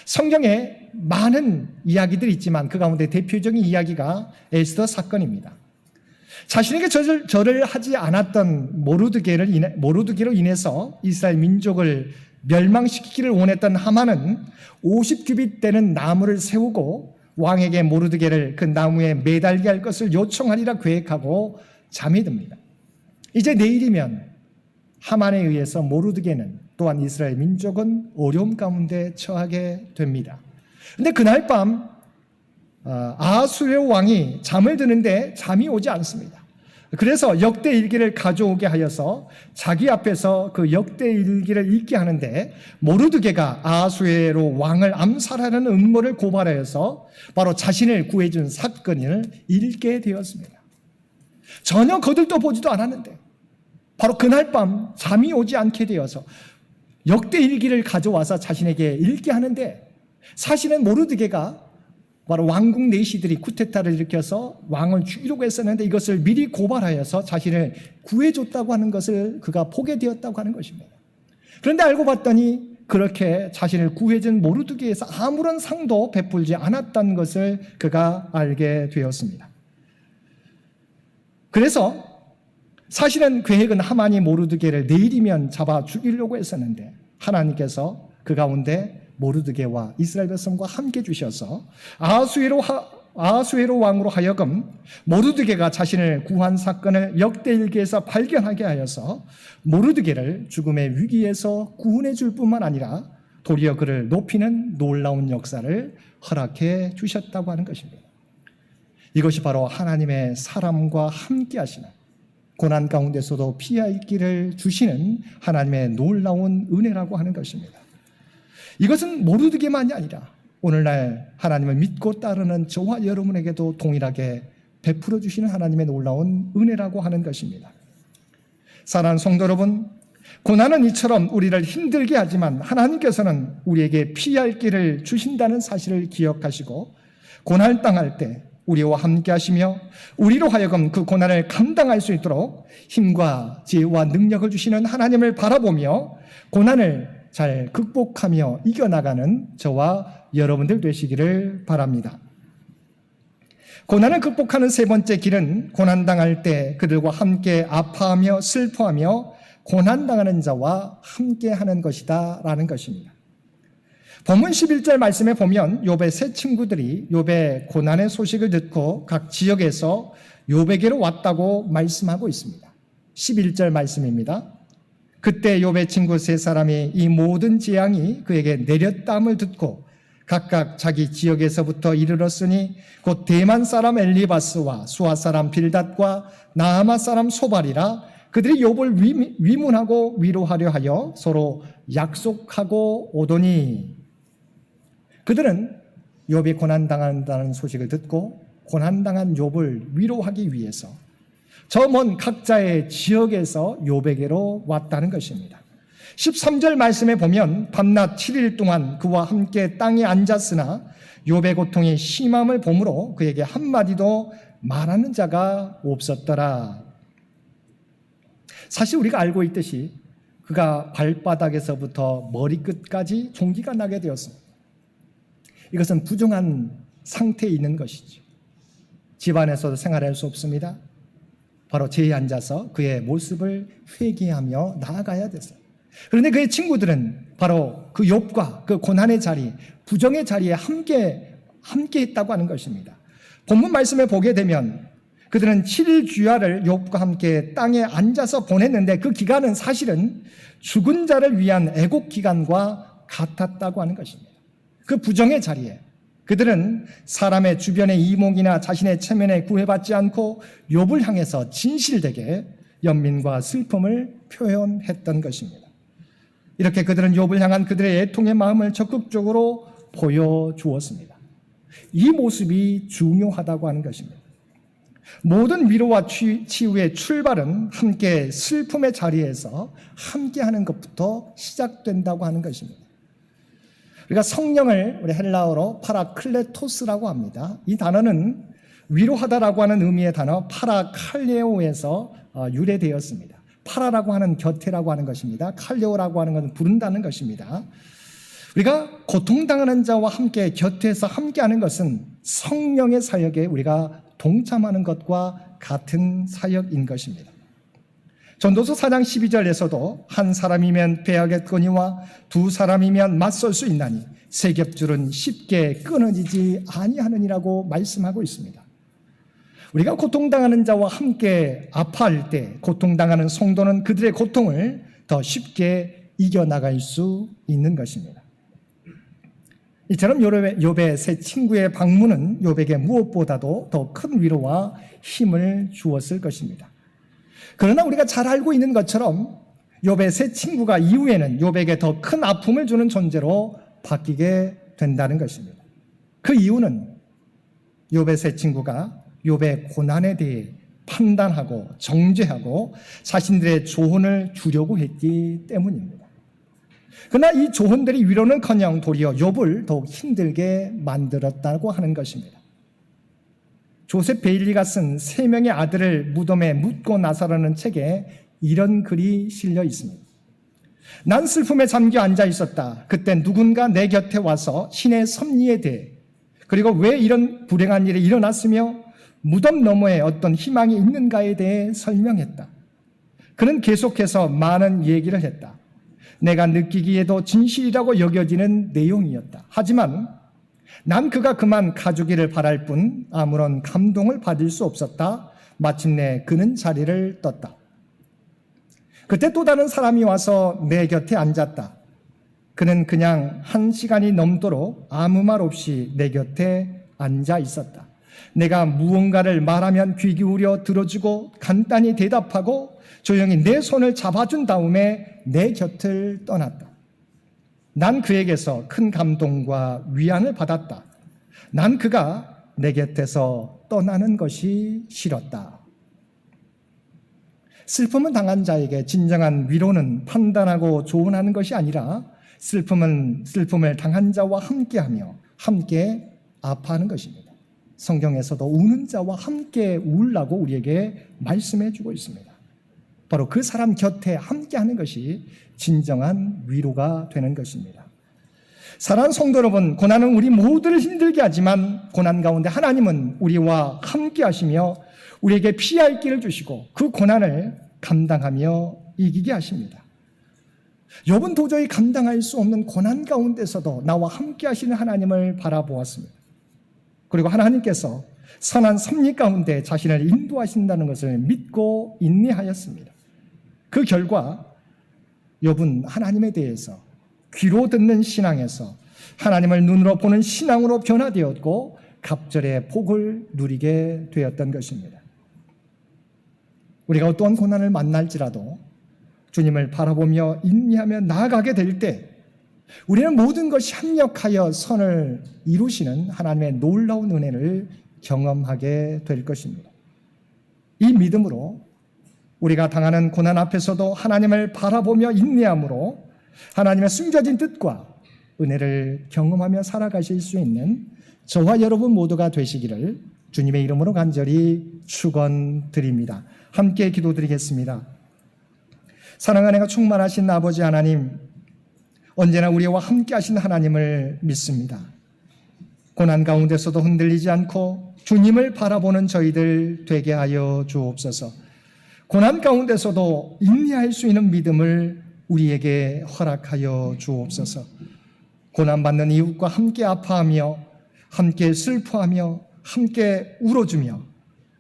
성경에 많은 이야기들이 있지만 그 가운데 대표적인 이야기가 에스더 사건입니다. 자신에게 절을 하지 않았던 모르드게로 인해서 이스라엘 민족을 멸망시키기를 원했던 하만은 50규빗 되는 나무를 세우고 왕에게 모르드게를 그 나무에 매달게 할 것을 요청하리라 계획하고 잠이 듭니다. 이제 내일이면 하만에 의해서 모르드게는 또한 이스라엘 민족은 어려움 가운데 처하게 됩니다. 그런데 그날 밤 아하수에로 왕이 잠을 드는데 잠이 오지 않습니다. 그래서 역대일기를 가져오게 하여서 자기 앞에서 그 역대일기를 읽게 하는데 모르드게가 아하수에로 왕을 암살하는 음모를 고발하여서 바로 자신을 구해준 사건을 읽게 되었습니다. 전혀 거들떠 보지도 않았는데 바로 그날 밤 잠이 오지 않게 되어서 역대일기를 가져와서 자신에게 읽게 하는데, 사실은 모르드게가 바로 왕국 내시들이 쿠데타를 일으켜서 왕을 죽이려고 했었는데 이것을 미리 고발하여서 자신을 구해줬다고 하는 것을 그가 보게 되었다고 하는 것입니다. 그런데 알고 봤더니 그렇게 자신을 구해준 모르드게에서 아무런 상도 베풀지 않았다는 것을 그가 알게 되었습니다. 그래서 사실은 계획은 하만이 모르드게를 내일이면 잡아 죽이려고 했었는데 하나님께서 그 가운데 모르드게와 이스라엘 백성과 함께 주셔서 아하수에로 왕으로 하여금 모르드게가 자신을 구한 사건을 역대일기에서 발견하게 하여서 모르드게를 죽음의 위기에서 구원해 줄 뿐만 아니라 도리어 그를 높이는 놀라운 역사를 허락해 주셨다고 하는 것입니다. 이것이 바로 하나님의 사람과 함께 하시는, 고난 가운데서도 피할 길을 주시는 하나님의 놀라운 은혜라고 하는 것입니다. 이것은 모르드게만이 아니라 오늘날 하나님을 믿고 따르는 저와 여러분에게도 동일하게 베풀어 주시는 하나님의 놀라운 은혜라고 하는 것입니다. 사랑하는 성도 여러분, 고난은 이처럼 우리를 힘들게 하지만 하나님께서는 우리에게 피할 길을 주신다는 사실을 기억하시고 고난을 당할 때 우리와 함께 하시며 우리로 하여금 그 고난을 감당할 수 있도록 힘과 지혜와 능력을 주시는 하나님을 바라보며 고난을 잘 극복하며 이겨나가는 저와 여러분들 되시기를 바랍니다. 고난을 극복하는 세 번째 길은 고난당할 때 그들과 함께 아파하며 슬퍼하며 고난당하는 자와 함께하는 것이다 라는 것입니다. 본문 11절 말씀에 보면 욥의 세 친구들이 욥의 고난의 소식을 듣고 각 지역에서 욥에게로 왔다고 말씀하고 있습니다. 11절 말씀입니다. 그때 욥의 친구 세 사람이 이 모든 재앙이 그에게 내렸다함을 듣고 각각 자기 지역에서부터 이르렀으니 곧 대만 사람 엘리바스와 수아 사람 빌닷과 나아마 사람 소발이라 그들이 욥을 위문하고 위로하려 하여 서로 약속하고 오더니 그들은 욥이 고난당한다는 소식을 듣고 고난당한 욥을 위로하기 위해서 저 먼 각자의 지역에서 욥에게로 왔다는 것입니다. 13절 말씀에 보면 밤낮 7일 동안 그와 함께 땅에 앉았으나 욥의 고통이 심함을 보므로 그에게 한마디도 말하는 자가 없었더라. 사실 우리가 알고 있듯이 그가 발바닥에서부터 머리끝까지 종기가 나게 되었습니다. 이것은 부정한 상태에 있는 것이죠. 집안에서도 생활할 수 없습니다. 바로 제에 앉아서 그의 모습을 회개하며 나아가야 됐어요. 그런데 그의 친구들은 바로 그 욥과 그 고난의 자리, 부정의 자리에 함께 했다고 하는 것입니다. 본문 말씀에 보게 되면 그들은 7일 주야를 욥과 함께 땅에 앉아서 보냈는데 그 기간은 사실은 죽은 자를 위한 애곡 기간과 같았다고 하는 것입니다. 그 부정의 자리에 그들은 사람의 주변의 이목이나 자신의 체면에 구애받지 않고 욥을 향해서 진실되게 연민과 슬픔을 표현했던 것입니다. 이렇게 그들은 욥을 향한 그들의 애통의 마음을 적극적으로 보여주었습니다. 이 모습이 중요하다고 하는 것입니다. 모든 위로와 치유의 출발은 함께 슬픔의 자리에서 함께하는 것부터 시작된다고 하는 것입니다. 우리가 성령을 우리 헬라어로 파라클레토스라고 합니다. 이 단어는 위로하다라고 하는 의미의 단어 파라칼레오에서 유래되었습니다. 파라라고 하는 곁에라고 하는 것입니다. 칼레오라고 하는 것은 부른다는 것입니다. 우리가 고통당하는 자와 함께 곁에서 함께하는 것은 성령의 사역에 우리가 동참하는 것과 같은 사역인 것입니다. 전도서 4장 12절에서도 한 사람이면 패하겠거니와 두 사람이면 맞설 수 있나니 세 겹줄은 쉽게 끊어지지 아니하느니라고 말씀하고 있습니다. 우리가 고통당하는 자와 함께 아파할 때 고통당하는 성도는 그들의 고통을 더 쉽게 이겨나갈 수 있는 것입니다. 이처럼 욥의 세 친구의 방문은 욥에게 무엇보다도 더 큰 위로와 힘을 주었을 것입니다. 그러나 우리가 잘 알고 있는 것처럼 욥의 세 친구가 이후에는 욥에게 더 큰 아픔을 주는 존재로 바뀌게 된다는 것입니다. 그 이유는 욥의 세 친구가 욥의 고난에 대해 판단하고 정죄하고 자신들의 조언을 주려고 했기 때문입니다. 그러나 이 조언들이 위로는커녕 도리어 욥을 더욱 힘들게 만들었다고 하는 것입니다. 조셉 베일리가 쓴 3명의 아들을 무덤에 묻고 나서라는 책에 이런 글이 실려 있습니다. 난 슬픔에 잠겨 앉아 있었다. 그때 누군가 내 곁에 와서 신의 섭리에 대해 그리고 왜 이런 불행한 일이 일어났으며 무덤 너머에 어떤 희망이 있는가에 대해 설명했다. 그는 계속해서 많은 얘기를 했다. 내가 느끼기에도 진실이라고 여겨지는 내용이었다. 하지만 난 그가 그만 가주기를 바랄 뿐 아무런 감동을 받을 수 없었다. 마침내 그는 자리를 떴다. 그때 또 다른 사람이 와서 내 곁에 앉았다. 그는 그냥 1시간이 넘도록 아무 말 없이 내 곁에 앉아 있었다. 내가 무언가를 말하면 귀 기울여 들어주고 간단히 대답하고 조용히 내 손을 잡아준 다음에 내 곁을 떠났다. 난 그에게서 큰 감동과 위안을 받았다. 난 그가 내 곁에서 떠나는 것이 싫었다. 슬픔을 당한 자에게 진정한 위로는 판단하고 조언하는 것이 아니라 슬픔을 당한 자와 함께하며 함께 아파하는 것입니다. 성경에서도 우는 자와 함께 울라고 우리에게 말씀해 주고 있습니다. 바로 그 사람 곁에 함께 하는 것이 진정한 위로가 되는 것입니다. 사랑하는 성도 여러분, 고난은 우리 모두를 힘들게 하지만 고난 가운데 하나님은 우리와 함께 하시며 우리에게 피할 길을 주시고 그 고난을 감당하며 이기게 하십니다. 욥은 도저히 감당할 수 없는 고난 가운데서도 나와 함께 하시는 하나님을 바라보았습니다. 그리고 하나님께서 선한 섭리 가운데 자신을 인도하신다는 것을 믿고 인내하였습니다. 그 결과 욥은 하나님에 대해서 귀로 듣는 신앙에서 하나님을 눈으로 보는 신앙으로 변화되었고 갑절의 복을 누리게 되었던 것입니다. 우리가 어떠한 고난을 만날지라도 주님을 바라보며 인내하며 나아가게 될 때 우리는 모든 것이 합력하여 선을 이루시는 하나님의 놀라운 은혜를 경험하게 될 것입니다. 이 믿음으로 우리가 당하는 고난 앞에서도 하나님을 바라보며 인내함으로 하나님의 숨겨진 뜻과 은혜를 경험하며 살아가실 수 있는 저와 여러분 모두가 되시기를 주님의 이름으로 간절히 축원드립니다. 함께 기도드리겠습니다. 사랑하는 은혜가 충만하신 아버지 하나님, 언제나 우리와 함께 하신 하나님을 믿습니다. 고난 가운데서도 흔들리지 않고 주님을 바라보는 저희들 되게 하여 주옵소서. 고난 가운데서도 인내할 수 있는 믿음을 우리에게 허락하여 주옵소서. 고난받는 이웃과 함께 아파하며 함께 슬퍼하며 함께 울어주며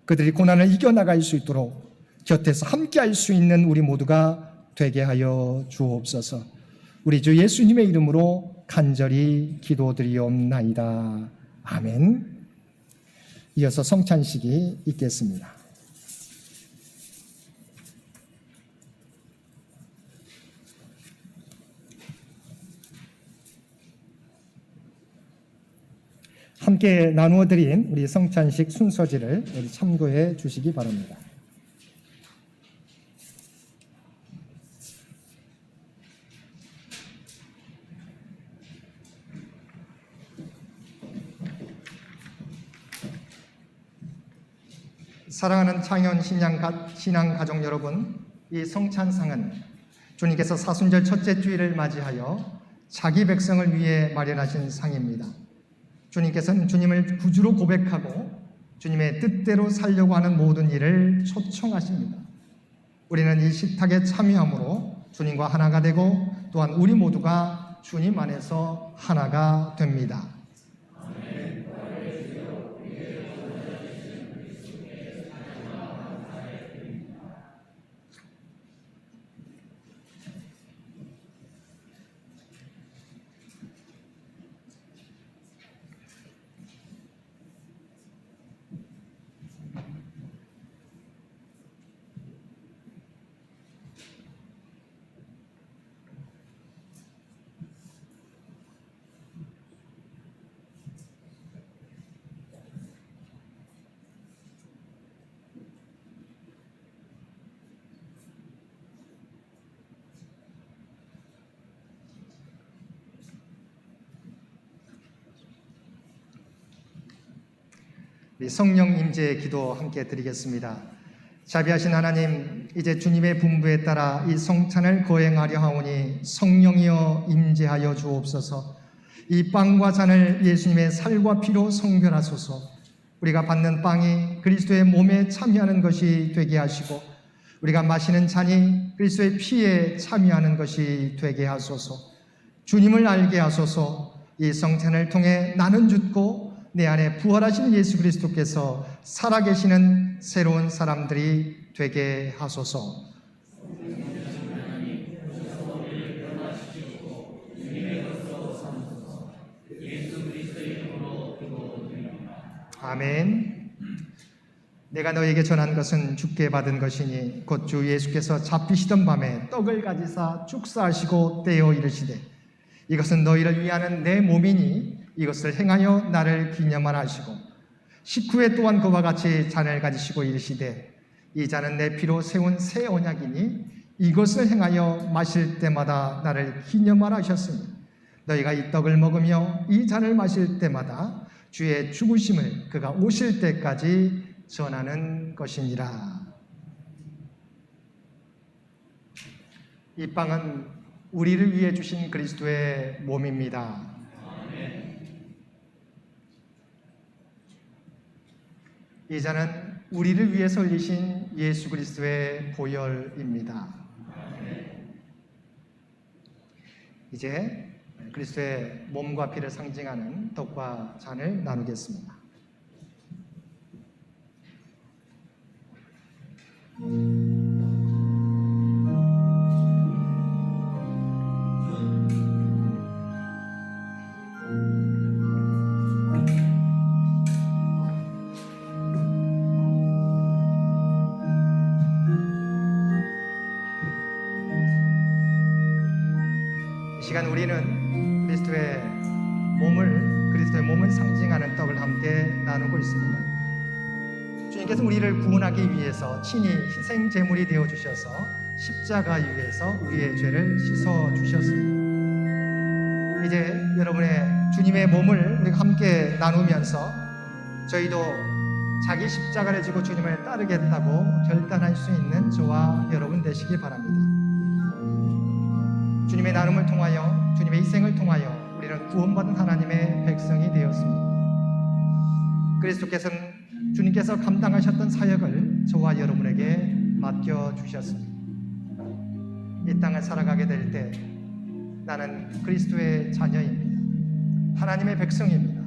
그들이 고난을 이겨나갈 수 있도록 곁에서 함께 할 수 있는 우리 모두가 되게 하여 주옵소서. 우리 주 예수님의 이름으로 간절히 기도드리옵나이다. 아멘. 이어서 성찬식이 있겠습니다. 함께 나누어 드린 우리 성찬식 순서지를 참고해 주시기 바랍니다. 사랑하는 창현 신앙 가족 여러분, 이 성찬상은 주님께서 사순절 첫째 주일을 맞이하여 자기 백성을 위해 마련하신 상입니다. 주님께서는 주님을 구주로 고백하고 주님의 뜻대로 살려고 하는 모든 일을 초청하십니다. 우리는 이 식탁에 참여함으로 주님과 하나가 되고 또한 우리 모두가 주님 안에서 하나가 됩니다. 성령 임재의 기도 함께 드리겠습니다. 자비하신 하나님, 이제 주님의 분부에 따라 이 성찬을 거행하려 하오니 성령이여 임재하여 주옵소서. 이 빵과 잔을 예수님의 살과 피로 성별하소서. 우리가 받는 빵이 그리스도의 몸에 참여하는 것이 되게 하시고 우리가 마시는 잔이 그리스도의 피에 참여하는 것이 되게 하소서. 주님을 알게 하소서. 이 성찬을 통해 나는 죽고 내 안에 부활하신 예수 그리스도께서 살아계시는 새로운 사람들이 되게 하소서. 아멘. 내가 너에게 전한 것은 주께 받은 것이니 곧 주 예수께서 잡히시던 밤에 떡을 가지사 축사하시고 떼어 이르시되 이것은 너희를 위하는 내 몸이니 이것을 행하여 나를 기념하라 하시고 식후에 또한 그와 같이 잔을 가지시고 이르시되 이 잔은 내 피로 세운 새 언약이니 이것을 행하여 마실 때마다 나를 기념하라 하셨으니 너희가 이 떡을 먹으며 이 잔을 마실 때마다 주의 죽으심을 그가 오실 때까지 전하는 것이니라. 이 빵은 우리를 위해 주신 그리스도의 몸입니다. 이 잔은 우리를 위해서 흘리신 예수 그리스도의 보혈입니다. 이제 그리스도의 몸과 피를 상징하는 떡과 잔을 나누겠습니다. 이 시간 우리는 그리스도의 몸을 상징하는 떡을 함께 나누고 있습니다. 주님께서 우리를 구원하기 위해서 친히 희생 제물이 되어 주셔서 십자가 위에서 우리의 죄를 씻어 주셨습니다. 이제 여러분의 주님의 몸을 우리가 함께 나누면서 저희도 자기 십자가를 지고 주님을 따르겠다고 결단할 수 있는 저와 여러분 되시기 바랍니다. 주님의 나눔을 통하여, 주님의 희생을 통하여 우리는 구원받은 하나님의 백성이 되었습니다. 그리스도께서는 주님께서 감당하셨던 사역을 저와 여러분에게 맡겨주셨습니다. 이 땅을 살아가게 될 때 나는 그리스도의 자녀입니다. 하나님의 백성입니다.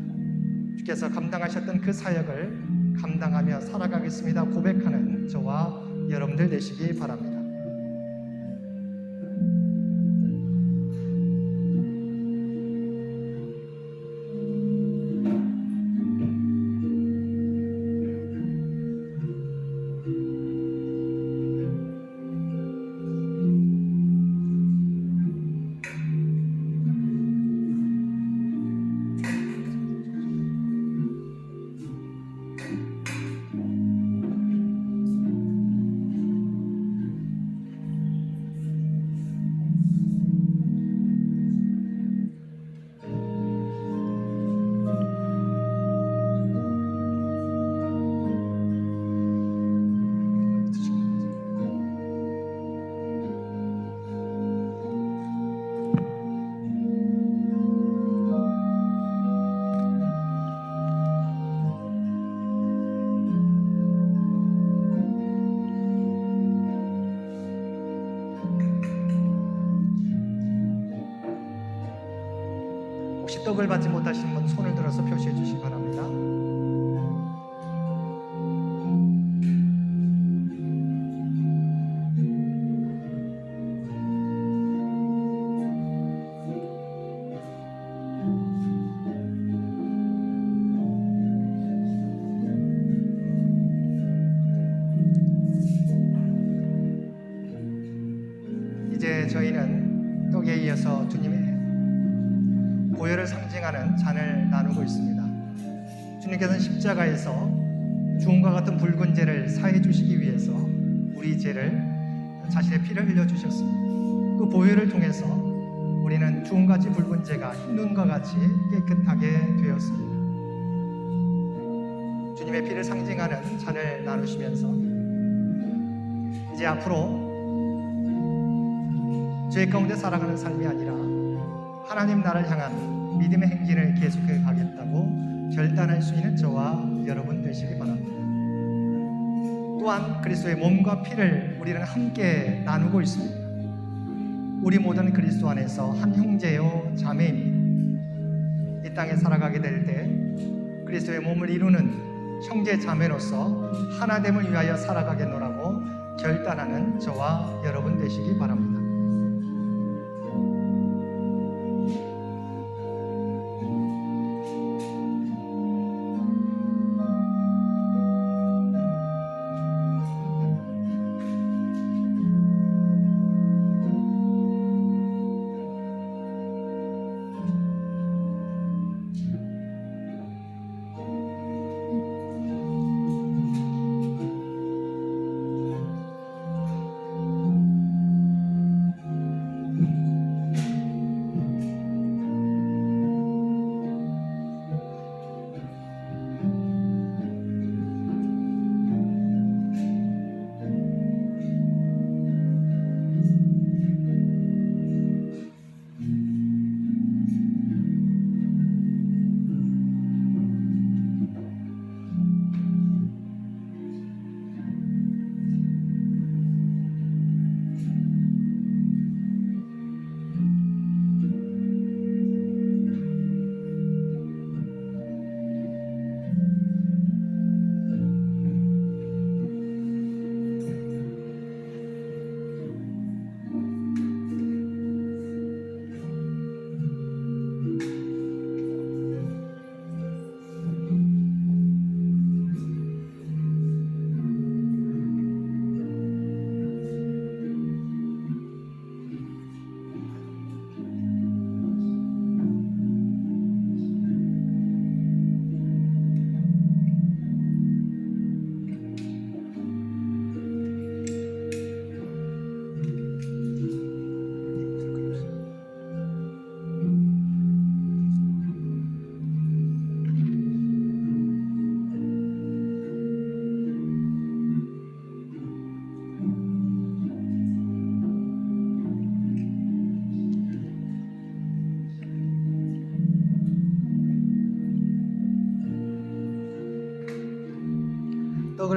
주께서 감당하셨던 그 사역을 감당하며 살아가겠습니다 고백하는 저와 여러분들 되시기 바랍니다. 혹시 떡을 받지 못하시는 분 손을 들어서 표시해 주시기 바랍니다. 이제 저희는 떡에 이어서 주님의 보혈을 상징하는 잔을 나누고 있습니다. 주님께서는 십자가에서 죽음과 같은 붉은 죄를 사해 주시기 위해서 우리 죄를 자신의 피를 흘려 주셨습니다. 그 보혈을 통해서 우리는 죽음같이 붉은 죄가 흰눈과 같이 깨끗하게 되었습니다. 주님의 피를 상징하는 잔을 나누시면서 이제 앞으로 죄 가운데 살아가는 삶이 아니라 하나님 나라를 향한 믿음의 행진을 계속해 가겠다고 결단할 수 있는 저와 여러분 되시기 바랍니다. 또한 그리스도의 몸과 피를 우리는 함께 나누고 있습니다. 우리 모두는 그리스도 안에서 한 형제요 자매입니다. 이 땅에 살아가게 될 때 그리스도의 몸을 이루는 형제 자매로서 하나됨을 위하여 살아가겠노라고 결단하는 저와 여러분 되시기 바랍니다.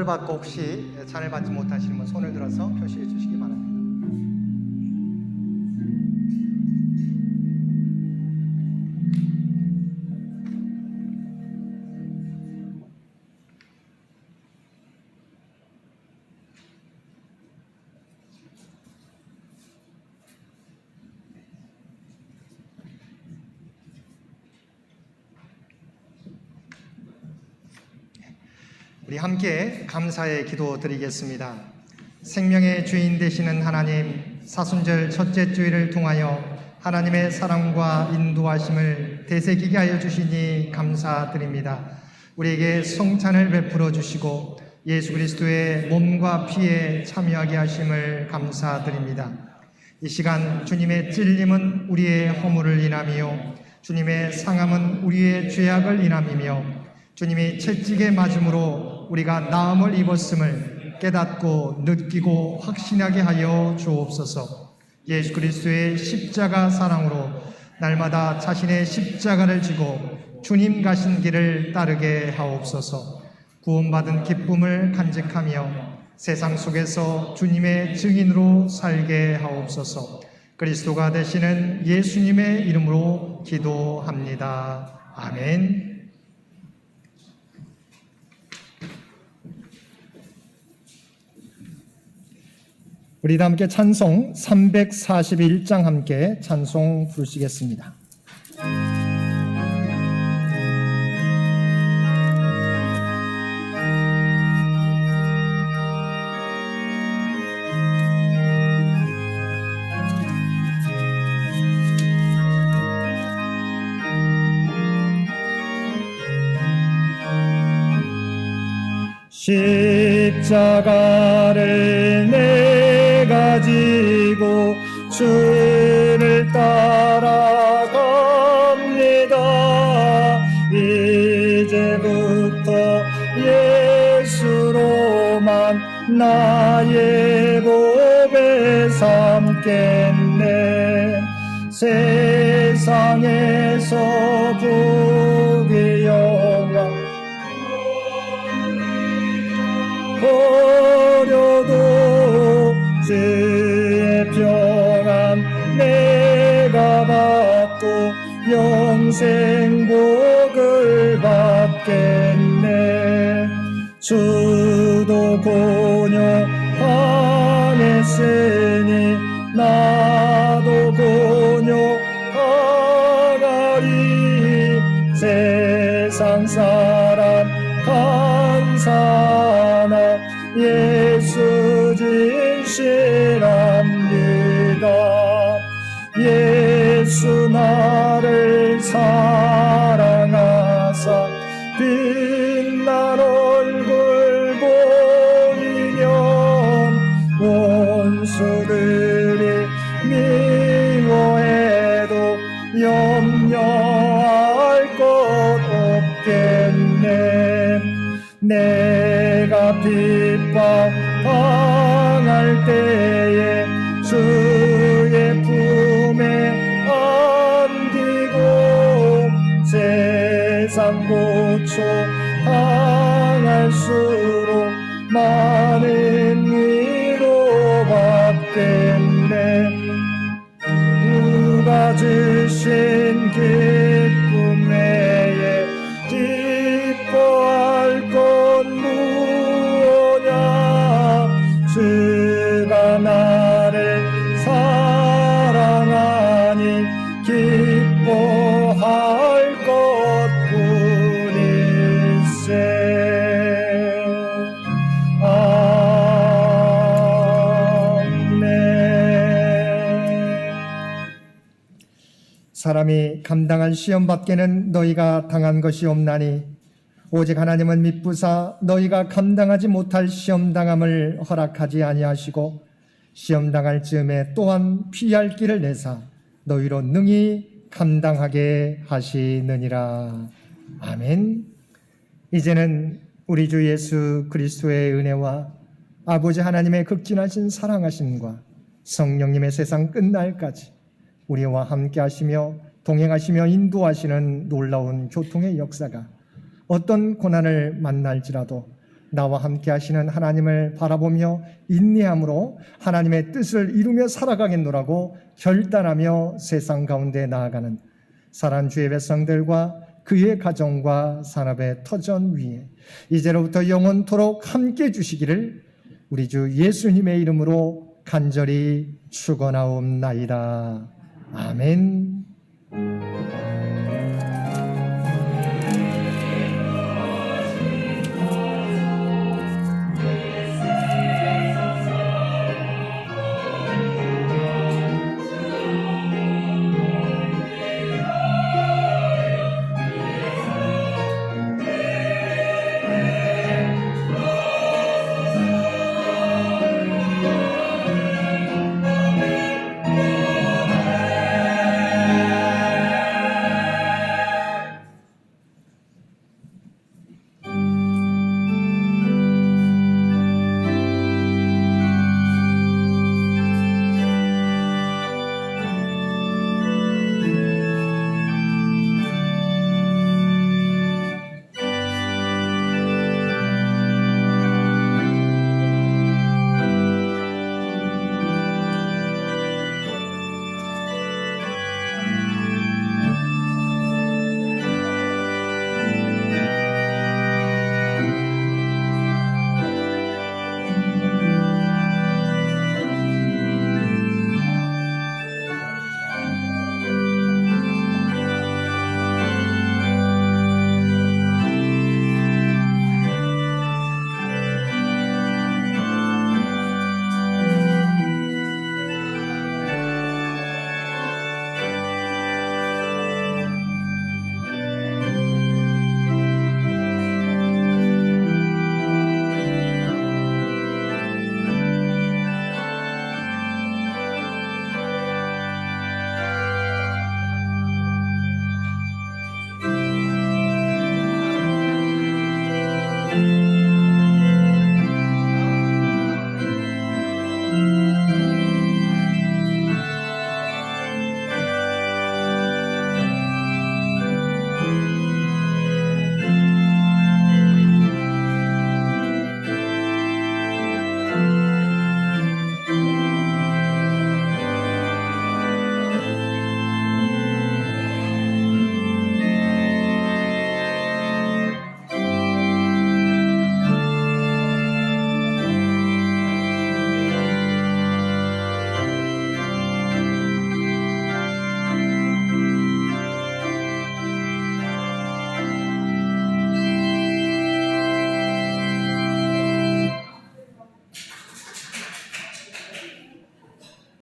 손을 받고 혹시 잔을 받지 못하시는 분 손을 들어서 표시해 주시기 바랍니다. 우리 함께 감사의 기도 드리겠습니다. 생명의 주인 되시는 하나님, 사순절 첫째 주일을 통하여 하나님의 사랑과 인도하심을 되새기게 하여 주시니 감사드립니다. 우리에게 성찬을 베풀어 주시고 예수 그리스도의 몸과 피에 참여하게 하심을 감사드립니다. 이 시간 주님의 찔림은 우리의 허물을 인함이요 주님의 상함은 우리의 죄악을 인함이며 주님이 채찍에 맞음으로 우리가 나음을 입었음을 깨닫고 느끼고 확신하게 하여 주옵소서. 예수 그리스도의 십자가 사랑으로 날마다 자신의 십자가를 지고 주님 가신 길을 따르게 하옵소서. 구원받은 기쁨을 간직하며 세상 속에서 주님의 증인으로 살게 하옵소서. 그리스도가 되시는 예수님의 이름으로 기도합니다. 아멘. 우리 다 함께 찬송 341장 함께 찬송 부르시겠습니다. 십자가를 내가 지고 주를 따라갑니다. 이제부터 예수로만 나의 보배 삼겠네. 세상에서 부귀 영광 버려도 주의 평안 내가 받고 영생 복을 받겠네. 주도 곤욕하겠으니 나도 곤욕하가리. 세상 사람 간사나 예수 진실합니다. 예수 나를 사랑하사 빛난 얼굴 보이면 원수들이 미워해도 염려할 것 없겠네. 내가 핍박당할 때에 주의 품에 안기고 세상 고초 당할수록 많은 위로 받겠네. 누가 주신 기쁨 외에 기뻐할 것 무엇냐. 주가 나를 사랑하니 기뻐할 것뿐일세. 아멘. 사람이 감당할 시험 밖에는 너희가 당한 것이 없나니 오직 하나님은 미쁘사 너희가 감당하지 못할 시험당함을 허락하지 아니하시고 시험당할 즈음에 또한 피할 길을 내사 너희로 능히 감당하게 하시느니라. 아멘. 이제는 우리 주 예수 그리스도의 은혜와 아버지 하나님의 극진하신 사랑하심과 성령님의 세상 끝날까지 우리와 함께 하시며 동행하시며 인도하시는 놀라운 교통의 역사가 어떤 고난을 만날지라도 나와 함께 하시는 하나님을 바라보며 인내함으로 하나님의 뜻을 이루며 살아가겠노라고 결단하며 세상 가운데 나아가는 사랑 주의 백성들과 그의 가정과 산업의 터전 위에 이제로부터 영원토록 함께 주시기를 우리 주 예수님의 이름으로 간절히 축원하옵나이다. 아멘.